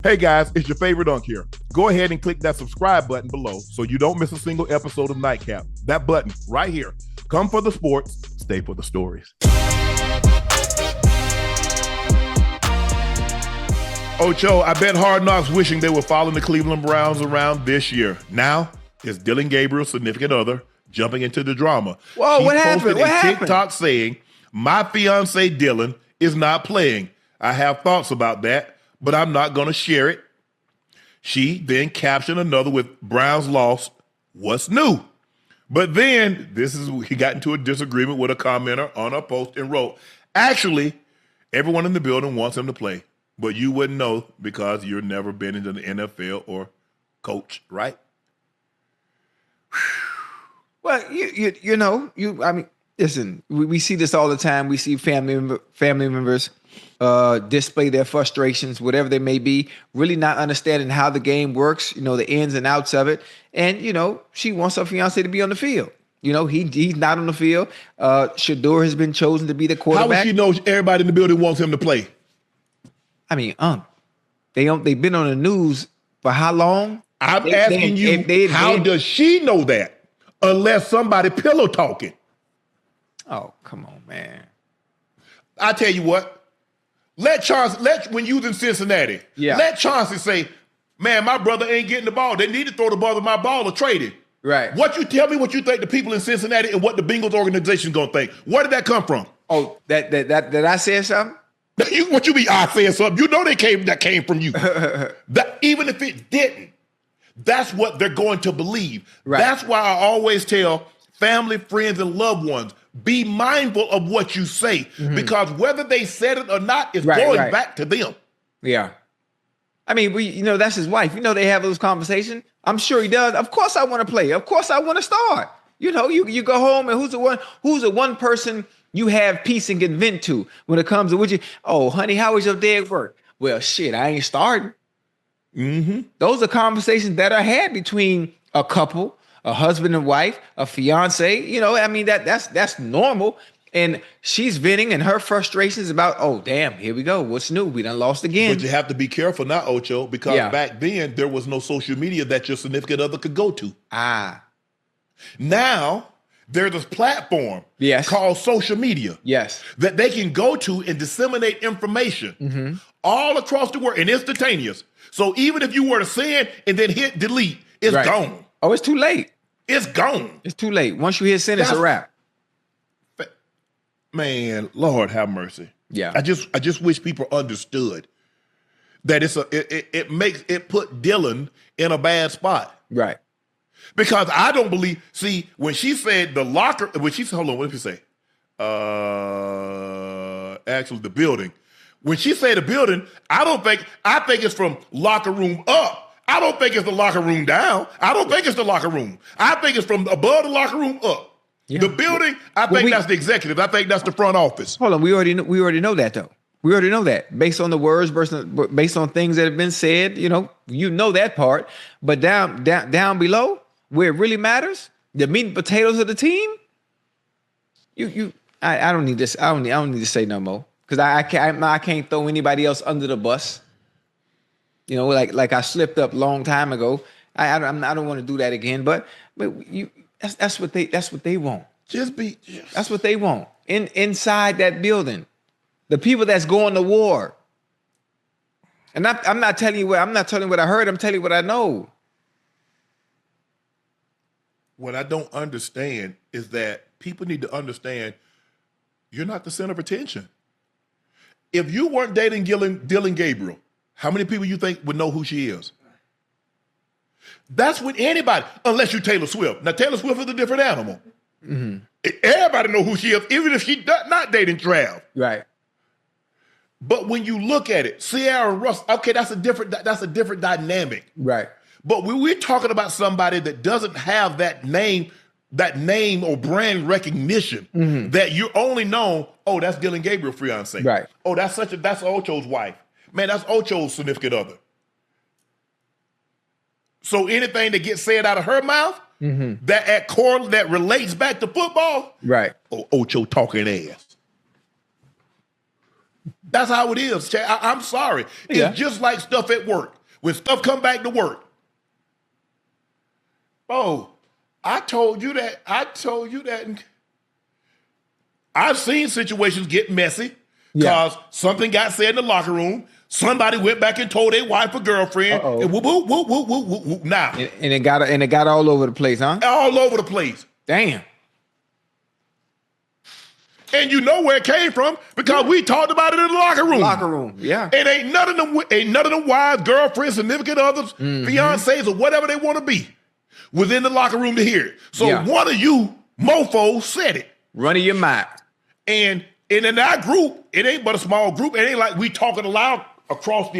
Hey guys, it's your favorite Unc here. Go ahead and click that subscribe button below so you don't miss a single episode of Nightcap. That button right here. Come for the sports, stay for the stories. Ocho, I bet Hard Knocks wishing they were following the Cleveland Browns around this year. Now, it's Dillon Gabriel's significant other jumping into the drama. Whoa, what happened? What happened? TikTok saying, my fiance Dillon is not playing. I have thoughts about that, but I'm not going to share it. She then captioned another with Browns lost. What's new? But then he got into a disagreement with a commenter on a post and wrote, actually, everyone in the building wants him to play, but you wouldn't know because you've never been into the NFL or coach, right? Well, listen, we see this all the time. We see family members display their frustrations, whatever they may be, really not understanding how the game works, the ins and outs of it. And, she wants her fiance to be on the field. He's not on the field. Shedeur has been chosen to be the quarterback. How would she know everybody in the building wants him to play? I mean, they've been on the news for how long? I'm asking you, how does she know that unless somebody pillow talking? Oh, come on, man. I tell you what. When you was in Cincinnati, let Chauncey say, man, my brother ain't getting the ball. They need to throw the ball to my ball or trade it. Right. Tell me what you think the people in Cincinnati and what the Bengals organization gonna think. Where did that come from? Oh, that I said something? What you mean I said something? That came from you. Even if it didn't, that's what they're going to believe. Right. That's why I always tell family, friends, and loved ones, be mindful of what you say, because whether they said it or not is going back to them. Yeah. I mean, that's his wife. They have those conversations. I'm sure he does. Of course I want to play. Of course I want to start. You go home and who's the one person you have peace and can vent to when it comes to what you, oh, honey, how was your day at work? Well, shit, I ain't starting. Mm-hmm. Those are conversations that are had between a couple, a husband and wife, a fiance, that's normal. And she's venting and her frustrations about, oh, damn, here we go. What's new? We done lost again. But you have to be careful now, Ocho, because back then there was no social media that your significant other could go to. Now there's this platform called social media that they can go to and disseminate information all across the world and instantaneous. So even if you were to send and then hit delete, it's gone. Oh, it's too late. It's gone. It's too late. Once you hit send, it's a wrap. Man, Lord have mercy. Yeah. I just wish people understood that it put Dillon in a bad spot. Right. Because I don't believe, when she said hold on, what did she say? Actually the building. When she said the building, I think it's from locker room up. I don't think it's the locker room down. I don't think it's the locker room. I think it's from above the locker room up. Yeah. The building, I think that's the executive. I think that's the front office. Hold on, we already know that though. We already know that based on the words, based on things that have been said. You know that part. But down below, where it really matters, the meat and potatoes of the team. I don't need this. I don't need to say no more because I can't throw anybody else under the bus. Like I slipped up a long time ago. I don't want to do that again. But that's what they want. That's what they want inside that building. The people that's going to war. And I'm not telling you what I heard. I'm telling you what I know. What I don't understand is that people need to understand you're not the center of attention. If you weren't dating Dillon Gabriel, how many people you think would know who she is? That's with anybody, unless you're Taylor Swift. Now, Taylor Swift is a different animal. Mm-hmm. Everybody know who she is, even if she's not dating Trav. Right. But when you look at it, Sierra and Russ, okay, that's a different dynamic. Right. But when we're talking about somebody that doesn't have that name or brand recognition, that you only know, oh, that's Dillon Gabriel fiance. Right. Oh, that's Ocho's wife. Man, that's Ocho's significant other. So anything that gets said out of her mouth, that at core that relates back to football, right? Oh, Ocho talking ass. That's how it is, Chad. I'm sorry. It's just like stuff at work. When stuff come back to work. Oh, I told you that. I've seen situations get messy because something got said in the locker room. Somebody went back and told their wife or girlfriend. And whoop, whoop, whoop, whoop, whoop, whoop, whoop. Now. And it got all over the place, huh? All over the place. Damn. And you know where it came from because we talked about it in the locker room. Locker room, yeah. And ain't none of the wives, girlfriends, significant others, fiancés, or whatever they want to be within the locker room to hear it. So one of you mofos said it. Running your mouth. And in our group, it ain't but a small group. It ain't like we talking aloud across the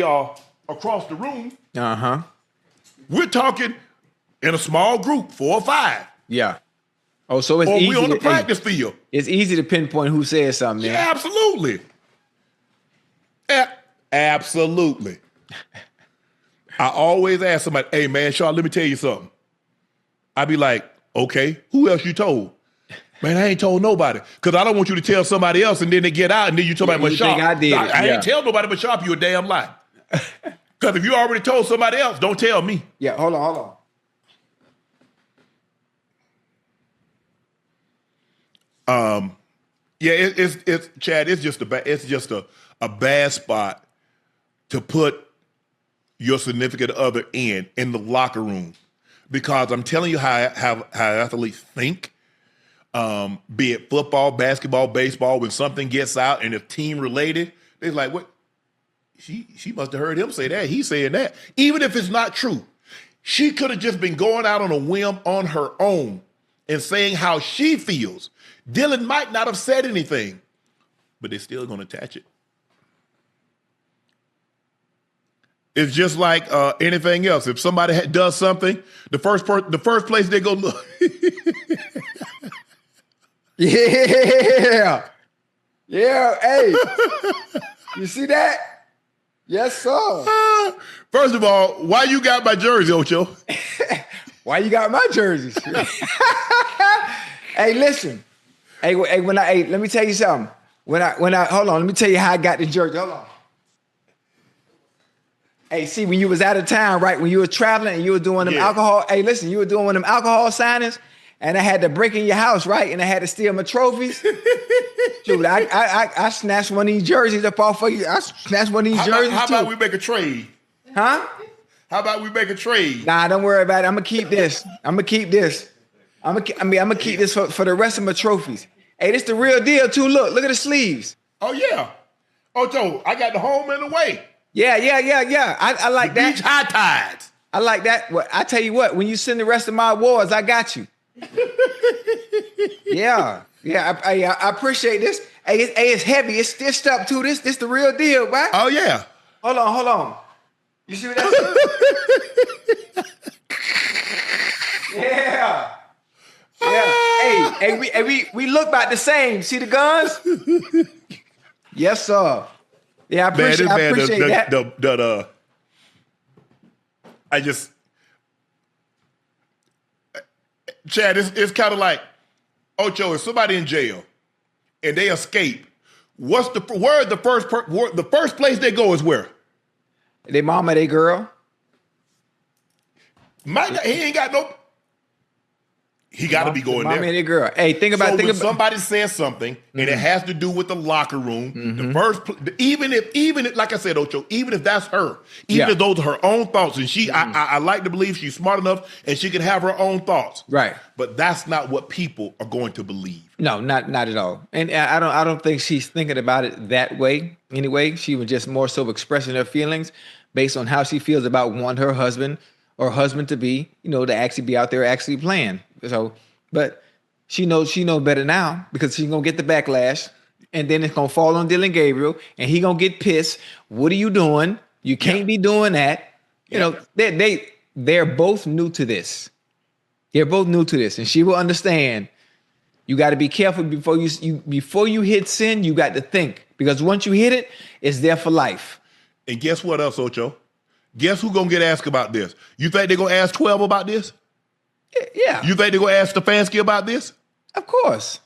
room. Uh-huh. We're talking in a small group, 4 or 5. Yeah. Oh, so it's or easy. We on the practice field. It's easy to pinpoint who said something. Man. Yeah, absolutely. Absolutely. I always ask somebody, hey, man, Shaw, let me tell you something. I be like, okay, who else you told? Man, I ain't told nobody. Because I don't want you to tell somebody else and then they get out and then you tell me, but Shaw, I did. I ain't tell nobody but Shaw, you a damn lie. Because if you already told somebody else, don't tell me. Yeah, hold on. Yeah, it's Chad. It's just a bad spot to put your significant other in the locker room, because I'm telling you how athletes think. Be it football, basketball, baseball. When something gets out and it's team related, they're like, "What? She must have heard him say that. He's saying that, even if it's not true. She could have just been going out on a whim on her own and saying how she feels." Dillon might not have said anything, but they're still going to attach it. It's just like anything else. If somebody does something, the first place they go look. Yeah. Hey, you see that? Yes, sir. First of all, why you got my jersey, Ocho? Why you got my jerseys? Hey, listen. Hey, let me tell you something. Hold on, let me tell you how I got the jersey. Hold on. Hey, see, when you was out of town, right? When you were traveling and you were doing them alcohol. Hey, listen, you were doing them alcohol signings, and I had to break in your house, right? And I had to steal my trophies. Dude, I snatched one of these jerseys up off of you. I snatched one of these jerseys. How about we make a trade? Huh? How about we make a trade? Nah, don't worry about it. I'm gonna keep this. I'm gonna keep this for the rest of my trophies. Hey, this the real deal too. Look at the sleeves. Oh yeah. Ocho, I got the home and away. Yeah. I like that. Beach high tides. I like that. Well, I tell you what, when you send the rest of my awards, I got you. Yeah. I appreciate this. Hey, it's heavy. It's stitched up too. This the real deal, right? Oh yeah. Hold on. You see what that is? Yeah. Yeah. Hey, we look about the same. See the guns? Yes, sir. Yeah, I appreciate that. Chad, it's kind of like, Ocho, if somebody in jail and they escape, the first place they go is where? They mama, they girl. He ain't got no. He got to be going there. Mama and the girl. Hey, think about somebody says something and it has to do with the locker room. The first, even if, like I said, Ocho, even if that's her, if those are her own thoughts, and I like to believe she's smart enough and she can have her own thoughts. Right. But that's not what people are going to believe. No, not at all. And I don't think she's thinking about it that way. Anyway, she was just more so expressing her feelings based on how she feels about her husband or husband to be, to actually be out there actually playing. So, but she knows better now, because she's gonna get the backlash, and then it's gonna fall on Dillon Gabriel, and he gonna get pissed. What are you doing? You can't be doing that. They're both new to this. They're both new to this, and she will understand. You got to be careful before you hit sin. You got to think, because once you hit it, it's there for life. And guess what else, Ocho? Guess who's gonna get asked about this? You think they're gonna ask 12 about this? Yeah. You think they're going to ask Stefanski about this? Of course.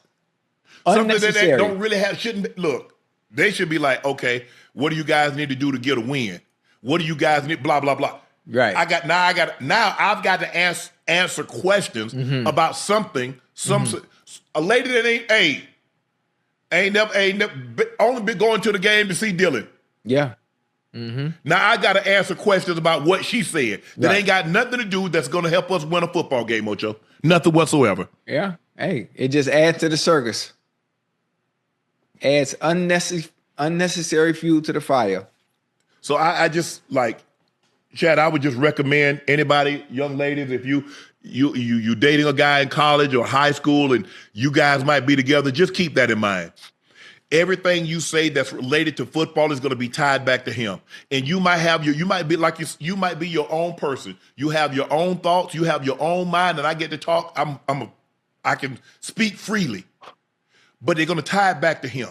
Something that don't really shouldn't be. Look, They should be like, okay, what do you guys need to do to get a win? What do you guys need? Blah blah blah. Right. Now I've got to answer questions about something. A lady that ain't never only been going to the game to see Dillon. Yeah. Now I got to answer questions about what she said that Right. ain't got nothing to do that's going to help us win a football game, Ocho. Nothing whatsoever. Yeah. Hey, it just adds to the circus. Adds unnecessary fuel to the fire. So I just like, Chad, I would just recommend anybody, young ladies, if you dating a guy in college or high school and you guys might be together, just keep that in mind. Everything you say that's related to football is going to be tied back to him. And you might have you might be your own person. You have your own thoughts, you have your own mind, and I get to talk. I can speak freely. But they're going to tie it back to him.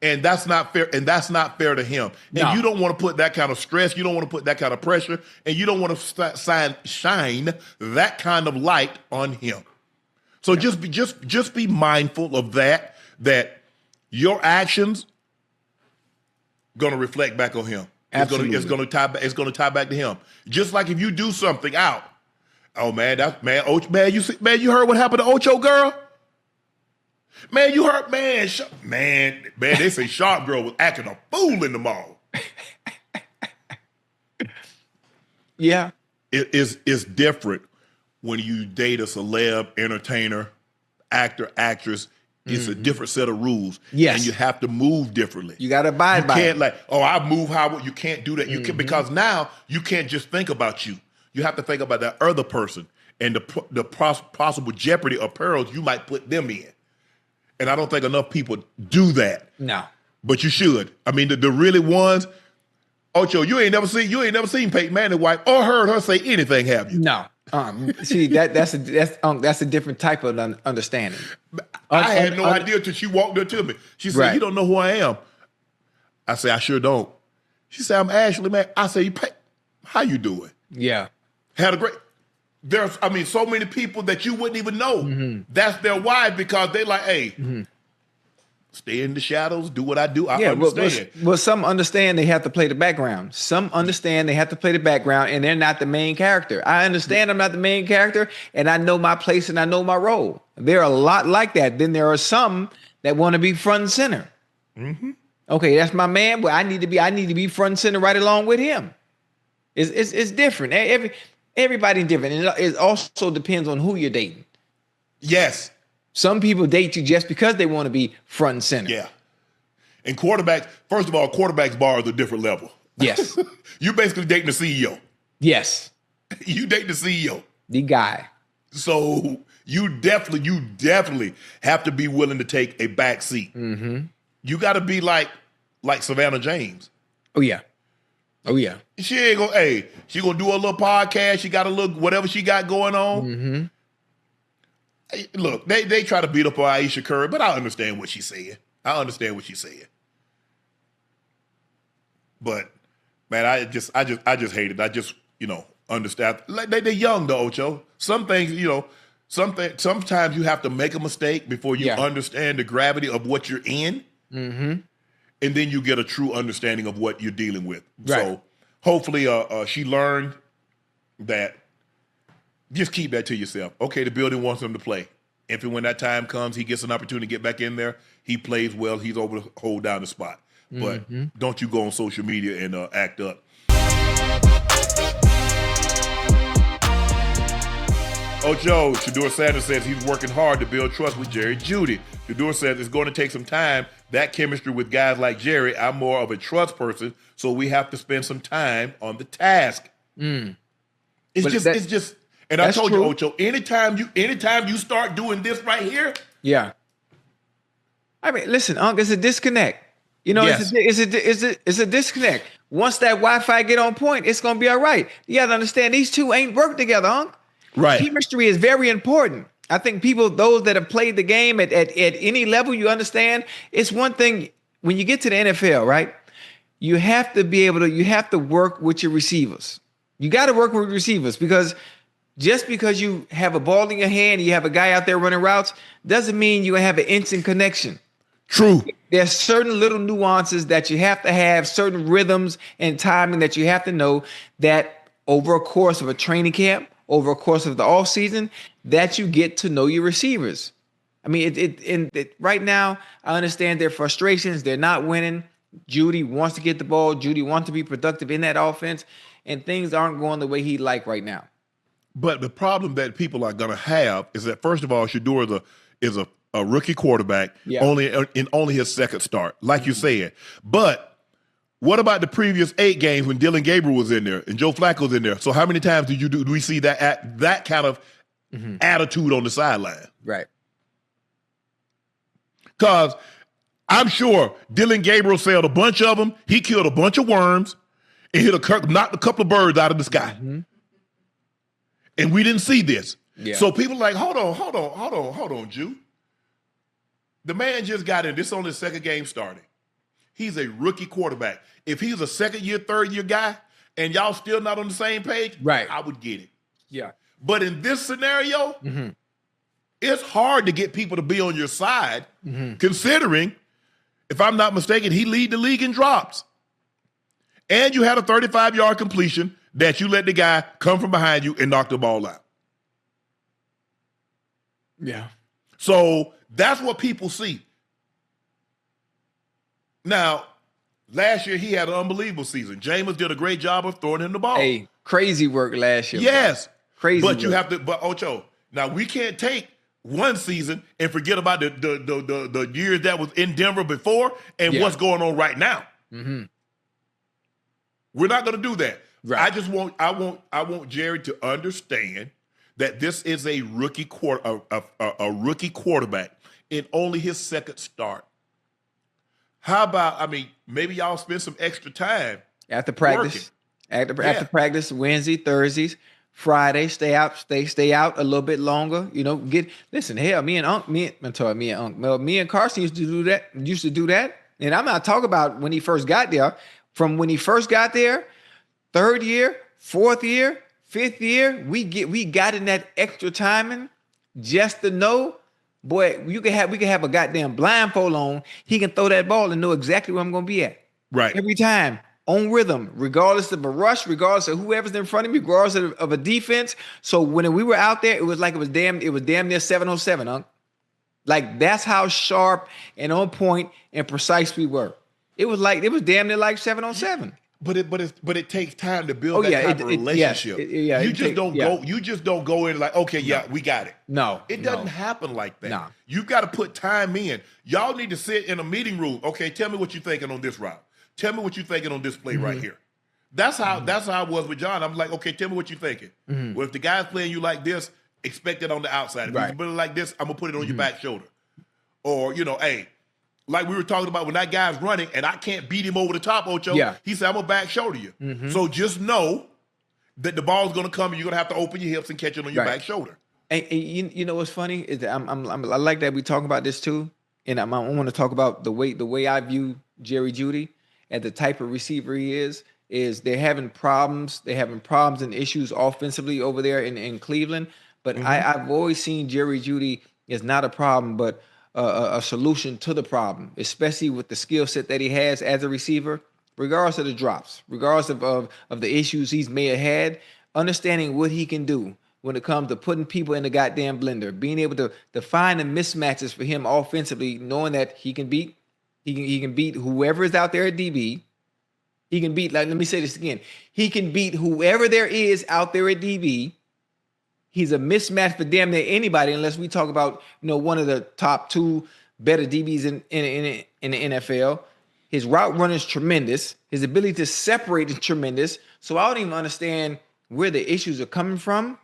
And that's not fair. And that's not fair to him. No. And you don't want to put that kind of stress. You don't want to put that kind of pressure. And you don't want to shine that kind of light on him. So just be mindful of that your actions going to reflect back on him. Absolutely. It's going to tie back to him. Just like if you do something out. Oh man, you heard what happened to Ocho girl? Man, you heard, man, they say Sharp girl was acting a fool in the mall. Yeah. It's different when you date a celeb, entertainer, actor, actress. It's a different set of rules. Yes. And you have to move differently. You got to abide by it. You can't like, I move how you can't do that. You can, because now you can't just think about you. You have to think about that other person and the possible jeopardy or perils you might put them in. And I don't think enough people do that. No. But you should. I mean, the really ones, Ocho, you ain't never seen Peyton Manning's wife or heard her say anything, have you? No. See, that's a different type of understanding. I had no idea till she walked up to me. She said, You don't know who I am. I say, I sure don't. She said, I'm Ashley, man. I say, how you doing? Yeah. Had a great. There's, so many people that you wouldn't even know. That's their wife because they like, hey, stay in the shadows, do what I do. I understand. Well, some understand they have to play the background. Some understand they have to play the background and they're not the main character. I understand I'm not the main character and I know my place and I know my role. There are a lot like that. Then there are some that want to be front and center. Okay, that's my man, but I need to be front and center right along with him. It's different. Everybody's different. And it also depends on who you're dating. Yes. Some people date you just because they want to be front and center. Yeah. And quarterbacks, first of all, quarterbacks bar is a different level. Yes. You're basically dating the CEO. Yes. You date the CEO. The guy. So you definitely have to be willing to take a back seat. You got to be like Savannah James. Oh, yeah. Oh, yeah. She ain't gonna, she gonna do a little podcast. She got a little, whatever she got going on. Hey, look, they try to beat up on Aisha Curry, but I understand what she's saying. But man, I just hate it. I just, understand. Like they're young though, Ocho. Some things, sometimes you have to make a mistake before you understand the gravity of what you're in. And then you get a true understanding of what you're dealing with. Right. So hopefully she learned that. Just keep that to yourself. Okay, the building wants him to play. If and when that time comes, he gets an opportunity to get back in there, he plays well, he's able to hold down the spot. But don't you go on social media and act up. Ocho, Shedeur Sanders says he's working hard to build trust with Jerry Jeudy. Shedeur says it's going to take some time. That chemistry with guys like Jerry, I'm more of a trust person, so we have to spend some time on the task. It's just, and I told you, Ocho, anytime you start doing this right here. Yeah. I mean, listen, Unc, it's a disconnect. Yes. It's a disconnect. Once that Wi-Fi get on point, it's going to be all right. You got to understand, these two ain't worked together, Unc. Right. Chemistry is very important. I think those that have played the game at any level, you understand, it's one thing when you get to the NFL, right? You have to work with your receivers. You got to work with receivers because just because you have a ball in your hand and you have a guy out there running routes doesn't mean you have an instant connection. True. There's certain little nuances that you have to have, certain rhythms and timing that you have to know that over a course of a training camp, over a course of the off season, that you get to know your receivers. I mean, right now, I understand their frustrations. They're not winning. Jeudy wants to get the ball. Jeudy wants to be productive in that offense, and things aren't going the way he'd like right now. But the problem that people are going to have is that, first of all, Shedeur is a rookie quarterback, only his second start, like you said. But what about the previous 8 games when Dillon Gabriel was in there and Joe Flacco's in there? So how many times do we see that kind of attitude on the sideline? Right. Because I'm sure Dillon Gabriel sailed a bunch of them. He killed a bunch of worms and knocked a couple of birds out of the sky. Mm-hmm. And we didn't see this. Yeah. So people are like, hold on, Jew. The man just got in. This is only his second game starting. He's a rookie quarterback. If he's a second-year, third-year guy, and y'all still not on the same page, right, I would get it. Yeah. But in this scenario, it's hard to get people to be on your side, considering, if I'm not mistaken, he lead the league in drops. And you had a 35-yard completion that you let the guy come from behind you and knock the ball out. Yeah. So that's what people see. Now, last year he had an unbelievable season. Jameis did a great job of throwing him the ball. Hey, crazy work last year. Yes. Bro. Crazy But work. you have to, but Ocho, now we can't take one season and forget about the years that was in Denver before and what's going on right now. Mm-hmm. We're not going to do that. Right. I want Jerry to understand that this is a rookie rookie quarterback in only his second start. How about, maybe y'all spend some extra time after practice. After practice, Wednesday, Thursdays, Friday, stay out a little bit longer. Listen, hell, me and Carson used to do that. And I'm not talking about when he first got there. From when he first got there, 3rd year, 4th year, 5th year, we got in that extra timing just to know, boy, we can have a goddamn blindfold on. He can throw that ball and know exactly where I'm going to be at. Right. Every time, on rhythm, regardless of a rush, regardless of whoever's in front of me, regardless of a defense. So when we were out there, it was damn near 707, Unc. Like, that's how sharp and on point and precise we were. It was damn near like 707. But it takes time to build that type of relationship. You just don't go in like, okay, we got it. No. It doesn't happen like that. No. You've got to put time in. Y'all need to sit in a meeting room. Okay, tell me what you're thinking on this route. Tell me what you're thinking on this play right here. That's how I was with John. I'm like, okay, tell me what you're thinking. Well, if the guy's playing you like this, expect it on the outside. If he's playing like this, I'm gonna put it on your back shoulder. Or, hey, like we were talking about when that guy's running and I can't beat him over the top, Ocho. Yeah. He said, I'm gonna back shoulder you. So just know that the ball's gonna come and you're gonna have to open your hips and catch it on your back shoulder. And you know what's funny is that I like that we talk about this too, and I want to talk about the way I view Jerry Jeudy and the type of receiver he is they're having problems. They're having problems and issues offensively over there in Cleveland. But I've always seen Jerry Jeudy as not a problem, but a solution to the problem, especially with the skill set that he has as a receiver, regardless of the drops, regardless of the issues he's may have had, understanding what he can do when it comes to putting people in the goddamn blender, being able to find the mismatches for him offensively, knowing that he can beat whoever is out there at DB. He can beat, let me say this again. He can beat whoever there is out there at DB. He's a mismatch for damn near anybody, unless we talk about, one of the top 2 better DBs in the NFL. His route running is tremendous. His ability to separate is tremendous. So I don't even understand where the issues are coming from.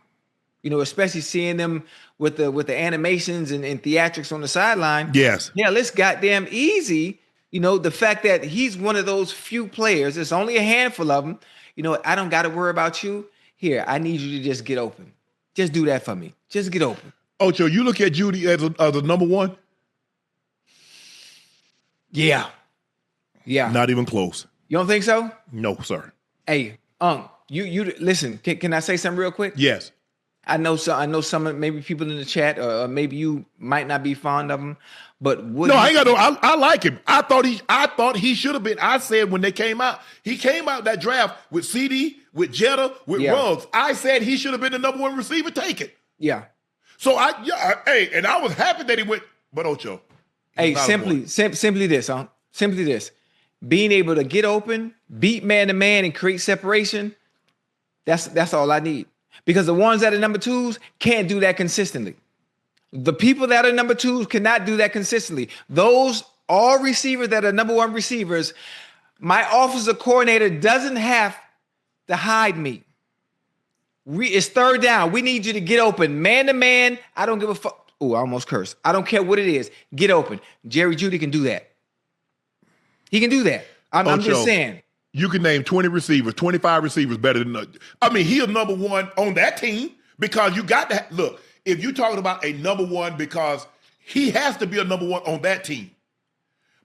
Especially seeing them with the animations and theatrics on the sideline. Yes. Yeah, let's goddamn easy. The fact that he's one of those few players, there's only a handful of them. I don't got to worry about you. Here, I need you to just get open. Just do that for me. Just get open. Ocho, you look at Jeudy as a number 1? Yeah. Not even close. You don't think so? No, sir. Hey, you listen, can I say something real quick? Yes. I know some maybe people in the chat, or maybe you might not be fond of him, but I like him. I thought he should have been. I said when they came out, he came out that draft with CD, with Jetta, with Ruggs. I said he should have been the number one receiver taken. Yeah. So and I was happy that he went, but Ocho. Hey, simply this, huh? Simply this. Being able to get open, beat man to man, and create separation, that's all I need. Because the ones that are number twos can't do that consistently. The people that are number twos cannot do that consistently. Those all receivers that are number one receivers, my offensive coordinator doesn't have to hide me. It's third down. We need you to get open. Man to man, I don't give a fuck. Oh, I almost cursed. I don't care what it is. Get open. Jerry Jeudy can do that. He can do that. I'm just saying. You can name 20 receivers, 25 receivers better than he's number one on that team because you got to look. If you're talking about a number one, because he has to be a number one on that team.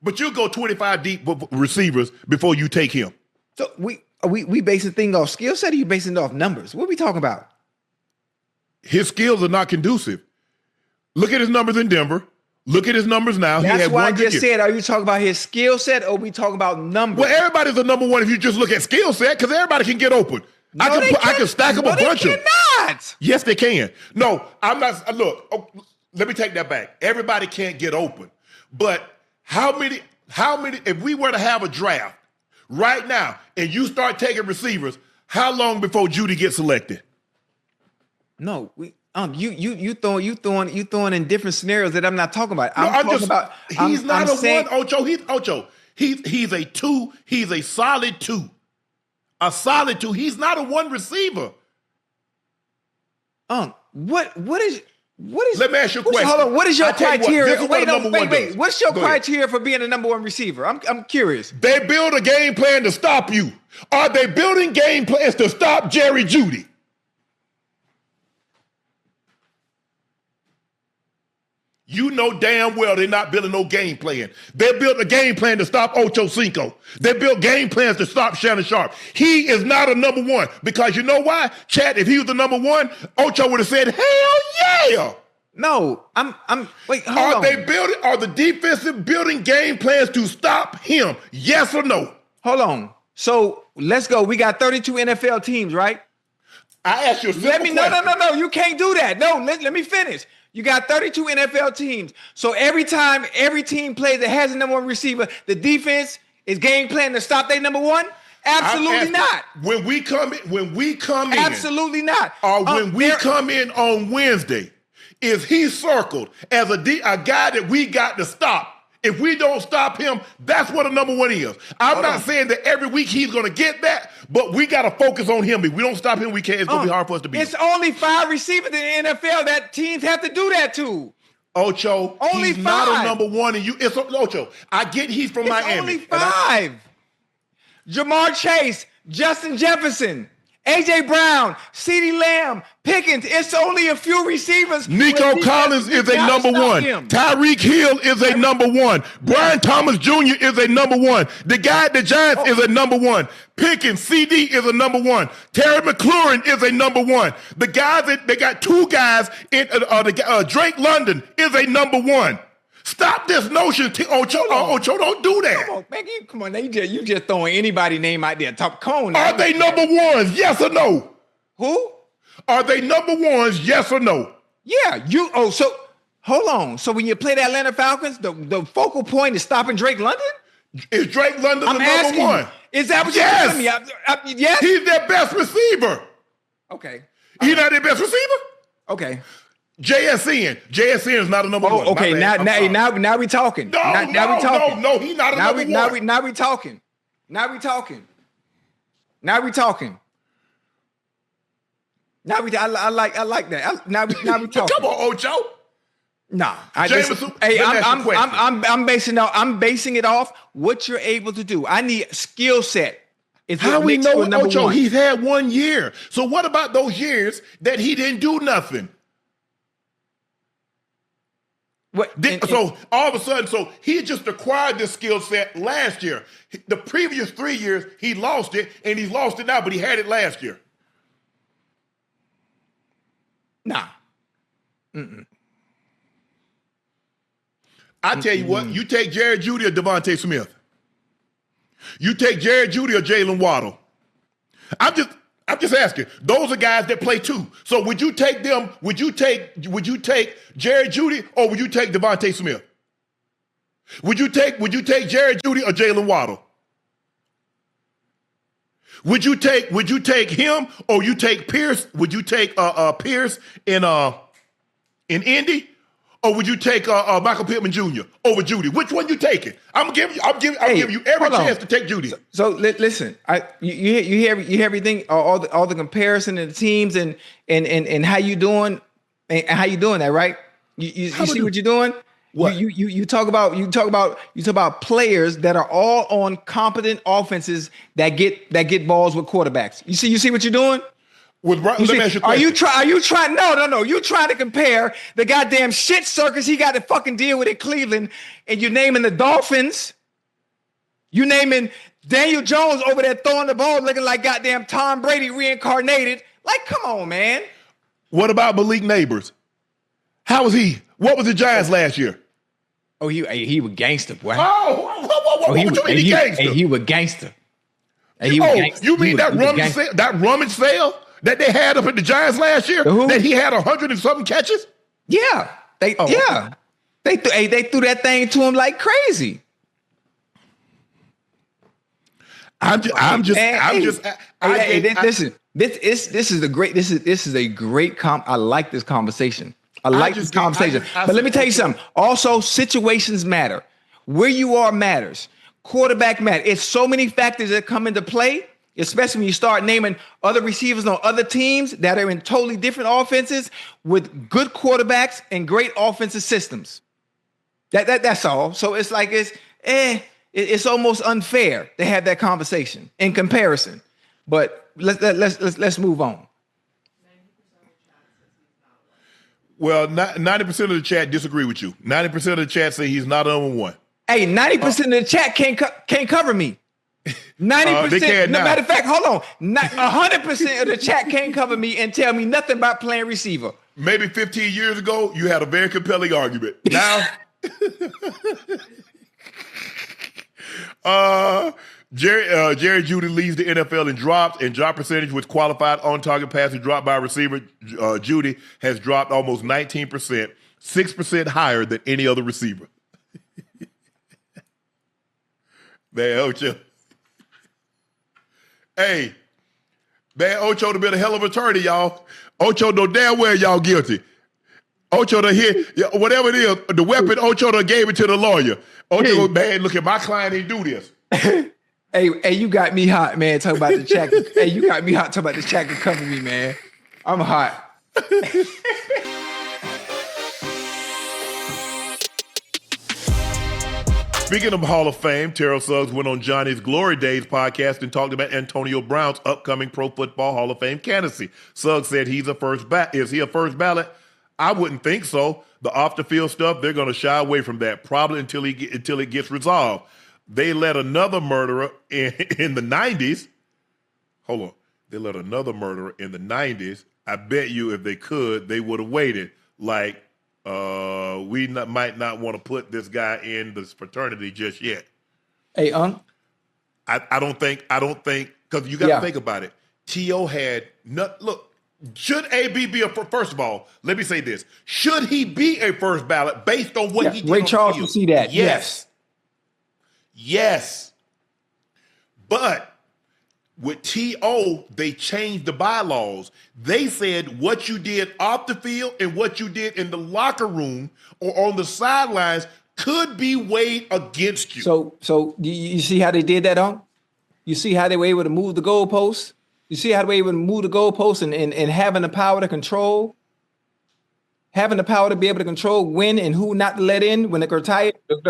But you go 25 deep receivers before you take him. So we basing things off skill set, or you basing it off numbers? What are we talking about? His skills are not conducive. Look at his numbers in Denver. Look at his numbers now. That's why I just said, are you talking about his skill set, or are we talking about numbers? Well, everybody's a number one if you just look at skill set, because everybody can get open. I can stack up a bunch of them. Cannot. Yes, they can. No, I'm not. Look, let me take that back. Everybody can't get open. But how many, if we were to have a draft right now and you start taking receivers, how long before Jeudy gets selected? No, you throwing in different scenarios that I'm not talking about. He's not a one, Ocho. He's a two. He's a solid two. A solid two. He's not a one receiver. What is? Let me ask you a question. Hold on. What is your criteria? Wait. What's your criteria for being a number one receiver? I'm curious. They build a game plan to stop you. Are they building game plans to stop Jerry Jeudy? You know damn well they're not building no game plan. They built a game plan to stop Ochocinco. They built game plans to stop Shannon Sharpe. He is not a number one because you know why? Chad, if he was the number one, Ocho would have said, hell yeah. No, wait, hold on. Are the defensive building game plans to stop him? Yes or no? Hold on. So let's go. We got 32 NFL teams, right? I asked you a simple question. No. You can't do that. No, let me finish. You got 32 NFL teams. So every time every team plays that has a number one receiver, the defense is game plan to stop their number one? Absolutely not. When we come in. Absolutely not. Or when we come in on Wednesday, is he circled as a guy that we got to stop? If we don't stop him, that's what a number one is. I'm not saying that every week he's going to get that, but we got to focus on him. If we don't stop him, we can't. It's going to be hard for us to beat. It's only 5 receivers in the NFL that teams have to do that to. Ocho, only he's 5. Not a number one, and it's Ocho. I get he's from Miami. Only 5. Jamar Chase, Justin Jefferson, AJ Brown, CeeDee Lamb, Pickens. It's only a few receivers. Nico Collins is a number one. Tyreek Hill is a number one. Brian Thomas Jr. is a number one. The guy at the Giants is a number one. Pickens, CD is a number one. Terry McLaurin is a number one. The guys they got 2 guys in Drake London is a number one. Stop this notion, Ocho, don't do that. Come on, you just throwing anybody's name out there. Come on. Are they number ones, yes or no? Who? Are they number ones, yes or no? Yeah, so hold on. So when you play the Atlanta Falcons, the focal point is stopping Drake London? Is Drake London the number one? Is that what you're telling me? Yes. He's their best receiver. Okay. He's not their best receiver? Okay. JSN is not a number one. Okay, now we talking. No, he's not a number one. Now we talking. I like that. Now we talking. Come on, Ocho. Nah, I'm basing it off what you're able to do. I need skill set. How we know Ocho? He's had 1 year. So what about those years that he didn't do nothing? So all of a sudden, so he just acquired this skill set last year. The previous 3 years, he lost it, and he's lost it now, but he had it last year. Nah. I tell you what, you take Jerry Jeudy or Devontae Smith. You take Jerry Jeudy or Jalen Waddle. I'm just asking. Those are guys that play too. So would you take them? Would you take Jerry Jeudy or would you take Devontae Smith? Would you take Jerry Jeudy or Jalen Waddle? Would you take him or you take Pierce? Would you take Pierce in Indy? Or would you take Michael Pittman Jr. over Jeudy? Which one you taking? I'm giving you every chance to take Jeudy. So listen, you hear everything, all the comparison of the teams and how you doing and how you doing that, right? You see what you're doing? What? You talk about players that are all on competent offenses that get balls with quarterbacks. You see what you're doing? Let me ask you a question. Are you trying? No. You trying to compare the goddamn shit circus he got to fucking deal with in Cleveland, and you naming the Dolphins. You naming Daniel Jones over there throwing the ball looking like goddamn Tom Brady reincarnated. Like, come on, man. What about Malik Neighbors? How was he? What was the Giants last year? Oh, he was gangster, boy. What you mean he gangster? He was gangster. You mean that rummage sale that they had up at the Giants last year? That he had 100 and something catches? Yeah. They threw that thing to him like crazy. Listen. This is a great I like this conversation. I like this conversation. But let me tell you something. Also, situations matter. Where you are matters. Quarterback matters. It's so many factors that come into play, especially when you start naming other receivers on other teams that are in totally different offenses with good quarterbacks and great offensive systems. That's all. So it's like it's almost unfair to have that conversation in comparison. But let's move on. Well, 90% of the chat disagree with you. 90% of the chat say he's not number one. Hey, 90% of the chat can't cover me. 90%. No matter of fact, hold on. 100% of the chat can't cover me and tell me nothing about playing receiver. Maybe 15 years ago, you had a very compelling argument. Now, Jerry Jeudy leads the NFL in drops and drop percentage with qualified on-target passes dropped by a receiver. Jeudy has dropped almost 19%, 6% higher than any other receiver. Man, Ocho. Hey, man, Ocho done been a hell of an attorney, y'all. Ocho know damn well y'all guilty. Ocho done hit, whatever it is, the weapon Ocho done gave it to the lawyer. Ocho, man, look at my client ain't do this. Hey, you got me hot, man, talking about the chat. Hey, you got me hot talking about the chat can cover me, man. I'm hot. Speaking of Hall of Fame, Terrell Suggs went on Johnny's Glory Days podcast and talked about Antonio Brown's upcoming Pro Football Hall of Fame candidacy. Suggs said is he a first ballot? I wouldn't think so. The off-the-field stuff, they're going to shy away from that, probably until it gets resolved. They let another murderer in the 90s. Hold on. They let another murderer in the 90s. I bet you if they could, they would have waited. Like, might not want to put this guy in this fraternity just yet. Hey, Unc. I don't think, because you got to think about it. T.O. had, look, should AB be first of all, let me say this. Should he be a first ballot based on what he did Ray on Charles the will field? see that. Yes. But with T.O., they changed the bylaws. They said what you did off the field and what you did in the locker room or on the sidelines could be weighed against you. So you see how they did that, Unc? You see how they were able to move the goalposts? You see how they were able to move the goalposts and having the power to control? Having the power to be able to control when and who not to let in when the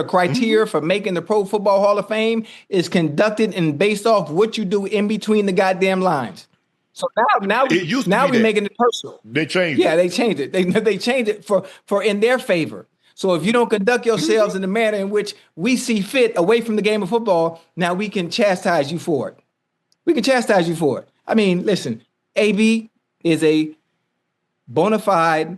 criteria for making the Pro Football Hall of Fame is conducted and based off what you do in between the goddamn lines. So now we're making it personal. They changed it. Yeah, they changed it. They changed it for in their favor. So if you don't conduct yourselves in the manner in which we see fit away from the game of football, now we can chastise you for it. I mean, listen, AB is a bona fide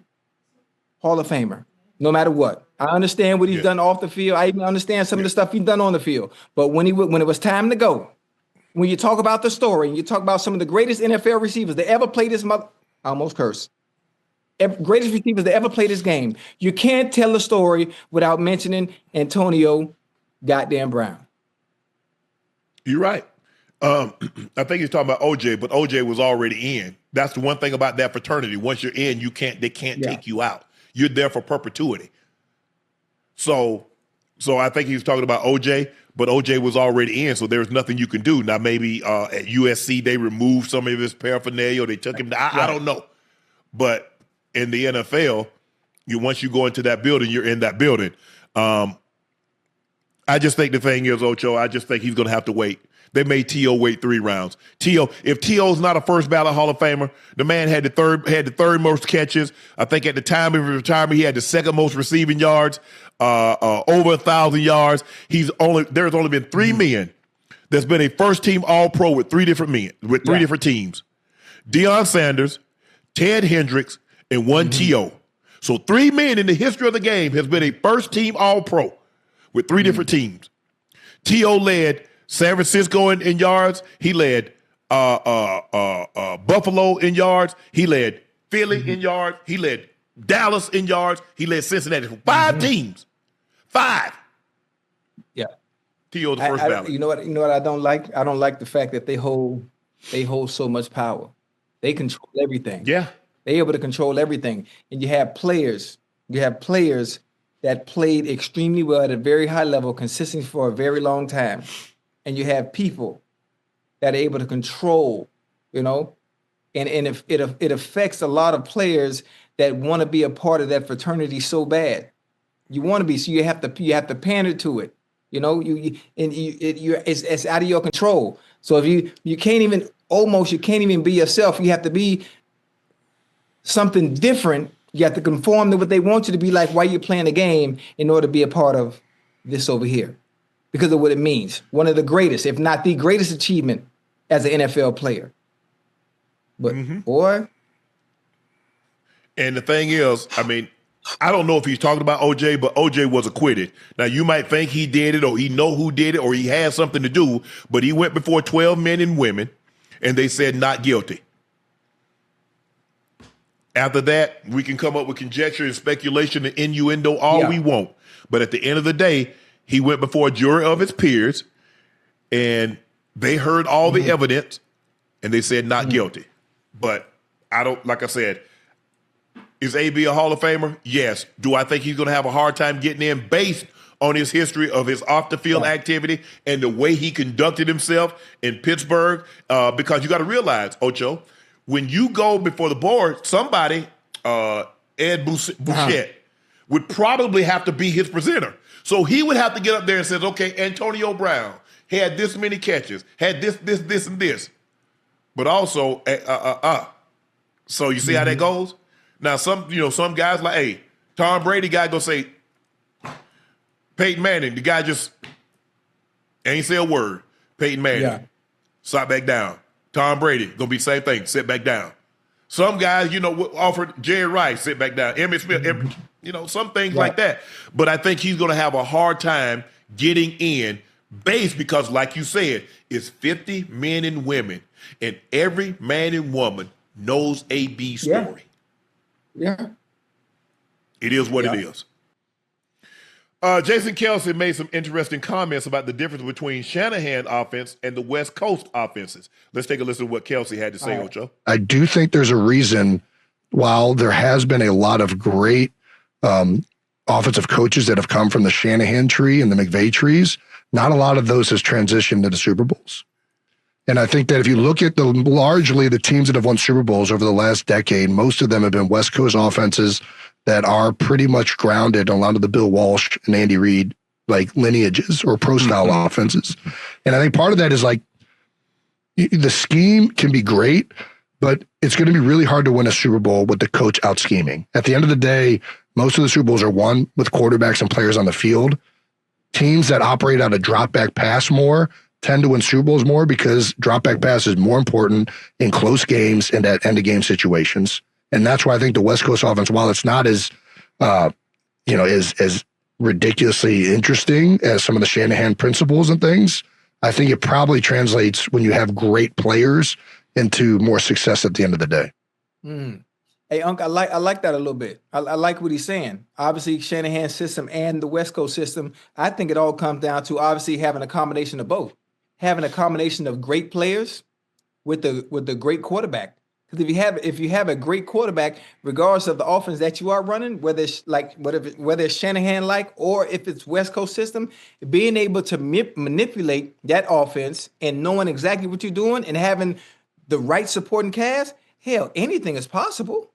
Hall of Famer, no matter what. I understand what he's done off the field. I even understand some of the stuff he's done on the field. But when it was time to go, when you talk about the story, and you talk about some of the greatest NFL receivers that ever played this I almost curse. Greatest receivers that ever played this game. You can't tell the story without mentioning Antonio goddamn Brown. You're right. I think he's talking about OJ, but OJ was already in. That's the one thing about that fraternity. Once you're in, they can't take you out. You're there for perpetuity. So I think he was talking about OJ, but OJ was already in, so there's nothing you can do. Now maybe at USC they removed some of his paraphernalia, or they took him. I don't know, but in the NFL, once you go into that building, you're in that building. I just think the thing is, Ocho, I just think he's going to have to wait. They made T.O. wait 3 rounds. If T.O.'s not a first ballot Hall of Famer, the man had the third most catches. I think at the time of his retirement, he had the second most receiving yards, over 1,000 yards. There's only been 3 men that's been a first team All-Pro with 3 different men, with 3 different teams. Deion Sanders, Ted Hendricks, and 1 T.O. So 3 men in the history of the game has been a first team All-Pro with 3 different teams. T.O. led San Francisco in yards. He led Buffalo in yards. He led Philly in yards. He led Dallas in yards. He led Cincinnati. 5 teams. 5. Yeah. T.O. the first ballot. You know what I don't like? I don't like the fact that they hold so much power. They control everything. Yeah. They're able to control everything. And you have players that played extremely well at a very high level, consistently for a very long time. And you have people that are able to control, and it affects a lot of players that want to be a part of that fraternity so bad. You want to be, so you have to pander to it. It's out of your control. So if you can't even be yourself. You have to be something different. You have to conform to what they want you to be like while you're playing the game in order to be a part of this over here. Because of what it means. One of the greatest, if not the greatest achievement as an NFL player. But boy. And the thing is, I don't know if he's talking about OJ, but OJ was acquitted. Now, you might think he did it, or he know who did it, or he had something to do, but he went before 12 men and women, and they said not guilty. After that, we can come up with conjecture and speculation and innuendo all we want. But at the end of the day, he went before a jury of his peers, and they heard all the evidence, and they said not guilty. But like I said, is AB a Hall of Famer? Yes. Do I think he's going to have a hard time getting in based on his history of his off-the-field activity and the way he conducted himself in Pittsburgh? Because you got to realize, Ocho, when you go before the board, somebody, Ed Bouchette, would probably have to be his presenter. So he would have to get up there and say, okay, Antonio Brown had this many catches, had this, and this. But also, so you see how that goes? Now, some guys like, hey, Tom Brady guy go say, Peyton Manning, the guy just ain't say a word. Peyton Manning, sit back down. Tom Brady, going to be the same thing, sit back down. Some guys, offered Jerry Rice, sit back down. Emmitt Smith, some things like that. But I think he's going to have a hard time getting in base because, like you said, it's 50 men and women, and every man and woman knows AB's story. Yeah. It is what it is. Jason Kelsey made some interesting comments about the difference between Shanahan offense and the West Coast offenses. Let's take a listen to what Kelsey had to say, Ocho. I do think there's a reason, while there has been a lot of great offensive coaches that have come from the Shanahan tree and the McVay trees, not a lot of those has transitioned to the Super Bowls. And I think that if you look at largely the teams that have won Super Bowls over the last decade, most of them have been West Coast offenses that are pretty much grounded on a lot of the Bill Walsh and Andy Reid like lineages or pro style offenses. And I think part of that is like the scheme can be great, but it's going to be really hard to win a Super Bowl with the coach out scheming. At the end of the day, most of the Super Bowls are won with quarterbacks and players on the field. Teams that operate out a drop back pass more tend to win Super Bowls more because drop back pass is more important in close games and at end of game situations. And that's why I think the West Coast offense, while it's not as, as ridiculously interesting as some of the Shanahan principles and things, I think it probably translates when you have great players into more success at the end of the day. Mm. Hey, Unc, I like that a little bit. I like what he's saying. Obviously, Shanahan's system and the West Coast system, I think it all comes down to obviously having a combination of both. Having a combination of great players with the great quarterback. Because if you have a great quarterback, regardless of the offense that you are running, whether it's Shanahan like or if it's West Coast system, being able to manipulate that offense and knowing exactly what you're doing and having the right supporting cast, hell, anything is possible.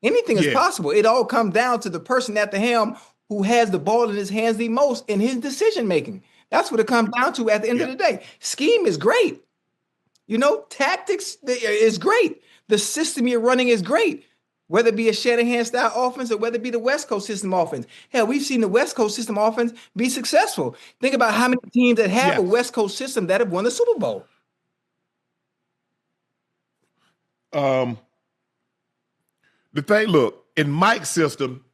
Anything is possible. It all comes down to the person at the helm who has the ball in his hands the most in his decision making. That's what it comes down to at the end of the day. Scheme is great. Tactics is great. The system you're running is great, whether it be a Shanahan style offense or whether it be the West Coast system offense. Hell, we've seen the West Coast system offense be successful. Think about how many teams that have a West Coast system that have won the Super Bowl. The thing, look, in Mike's system,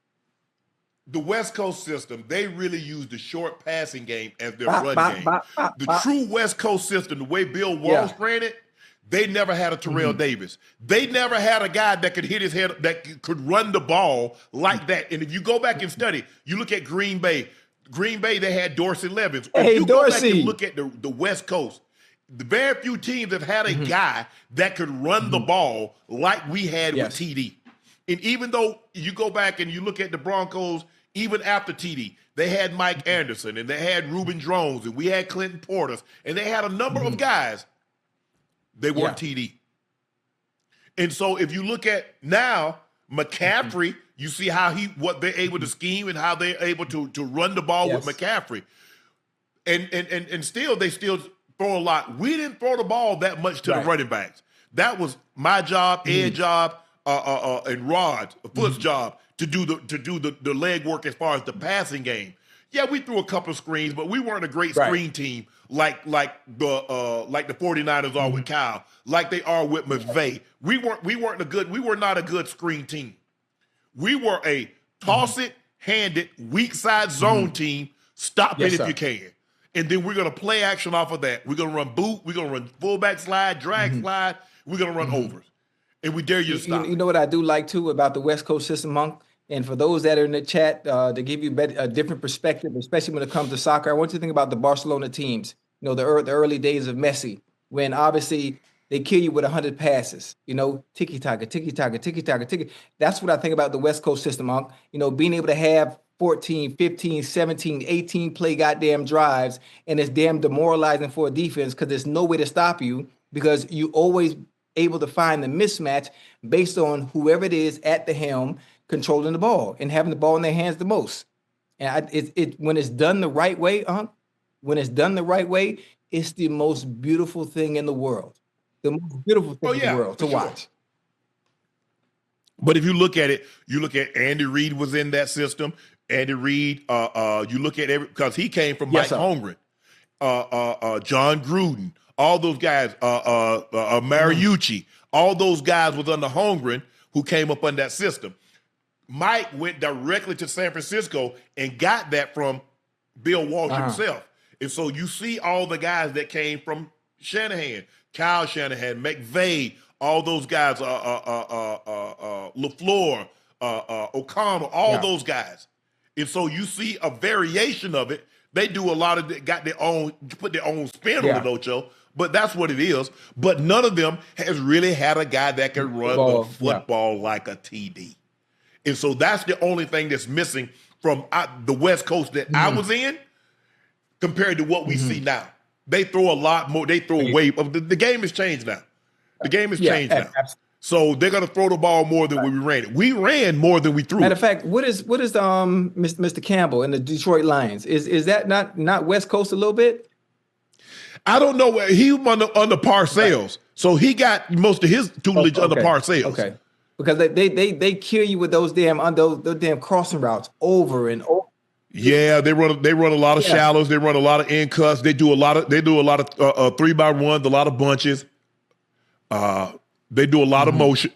the West Coast system, they really use the short passing game as their run game. The true West Coast system, the way Bill Walsh ran it, they never had a Terrell Davis. They never had a guy that could hit his head, that could run the ball like that. And if you go back and study, you look at Green Bay. Green Bay, they had Dorsey Levens. If you go back and look at the West Coast, the very few teams have had a guy that could run the ball like we had with TD. And even though you go back and you look at the Broncos, even after TD, they had Mike Anderson and they had Reuben Drones and we had Clinton Portis and they had a number of guys. They weren't TD. And so if you look at now, McCaffrey, you see how what they're able to scheme and how they're able to run the ball with McCaffrey. And still, they still throw a lot. We didn't throw the ball that much to the running backs. That was my job, Ed's job, and Rod's, Foot's job to do the leg work as far as the passing game. Yeah, we threw a couple of screens, but we weren't a great screen team like the 49ers are with Kyle, like they are with McVay. We were not a good screen team. We were a toss it, hand it, weak side zone team. Stop it if you can. And then we're gonna play action off of that. We're gonna run boot, we're gonna run fullback slide, drag slide, we're gonna run overs. And we dare you to stop. You know what I do like too about the West Coast system, Monk? And for those that are in the chat, to give you a different perspective, especially when it comes to soccer, I want you to think about the Barcelona teams. The early days of Messi, when obviously they kill you with 100 passes. Tiki-taka, tiki-taka, tiki-taka, tiki. That's what I think about the West Coast system, Monk. Being able to have 14, 15, 17, 18 play goddamn drives, and it's damn demoralizing for a defense because there's no way to stop you because you always able to find the mismatch based on whoever it is at the helm controlling the ball and having the ball in their hands the most. And when it's done the right way, when it's done the right way, it's the most beautiful thing in the world. The most beautiful thing in the world to watch. But if you look at it, you look at Andy Reid was in that system. Andy Reid, you look at because he came from Mike Holmgren, John Gruden, all those guys, Mariucci, all those guys was under Holmgren who came up under that system. Mike went directly to San Francisco and got that from Bill Walsh himself. And so you see all the guys that came from Shanahan, Kyle Shanahan, McVay, all those guys, LaFleur, O'Connell, all those guys. And so you see a variation of it. They do a lot of put their own spin on it, Ocho, but that's what it is. But none of them has really had a guy that can run the football like a TD. And so that's the only thing that's missing from the West Coast that I was in compared to what we see now. They throw a lot more. They throw away. The game has changed now. The game has changed now. Absolutely. So they're going to throw the ball more than we ran it. We ran more than we threw. Matter of fact, what is Mr. Campbell and the Detroit Lions? Is that not West Coast a little bit? I don't know where he was under Parcells, so he got most of his tutelage under Parcells. Okay, because they kill you with those damn crossing routes over and over. Yeah, they run a lot of shallows. They run a lot of in cuts. They do a lot of 3x1s, a lot of bunches. They do a lot of motion.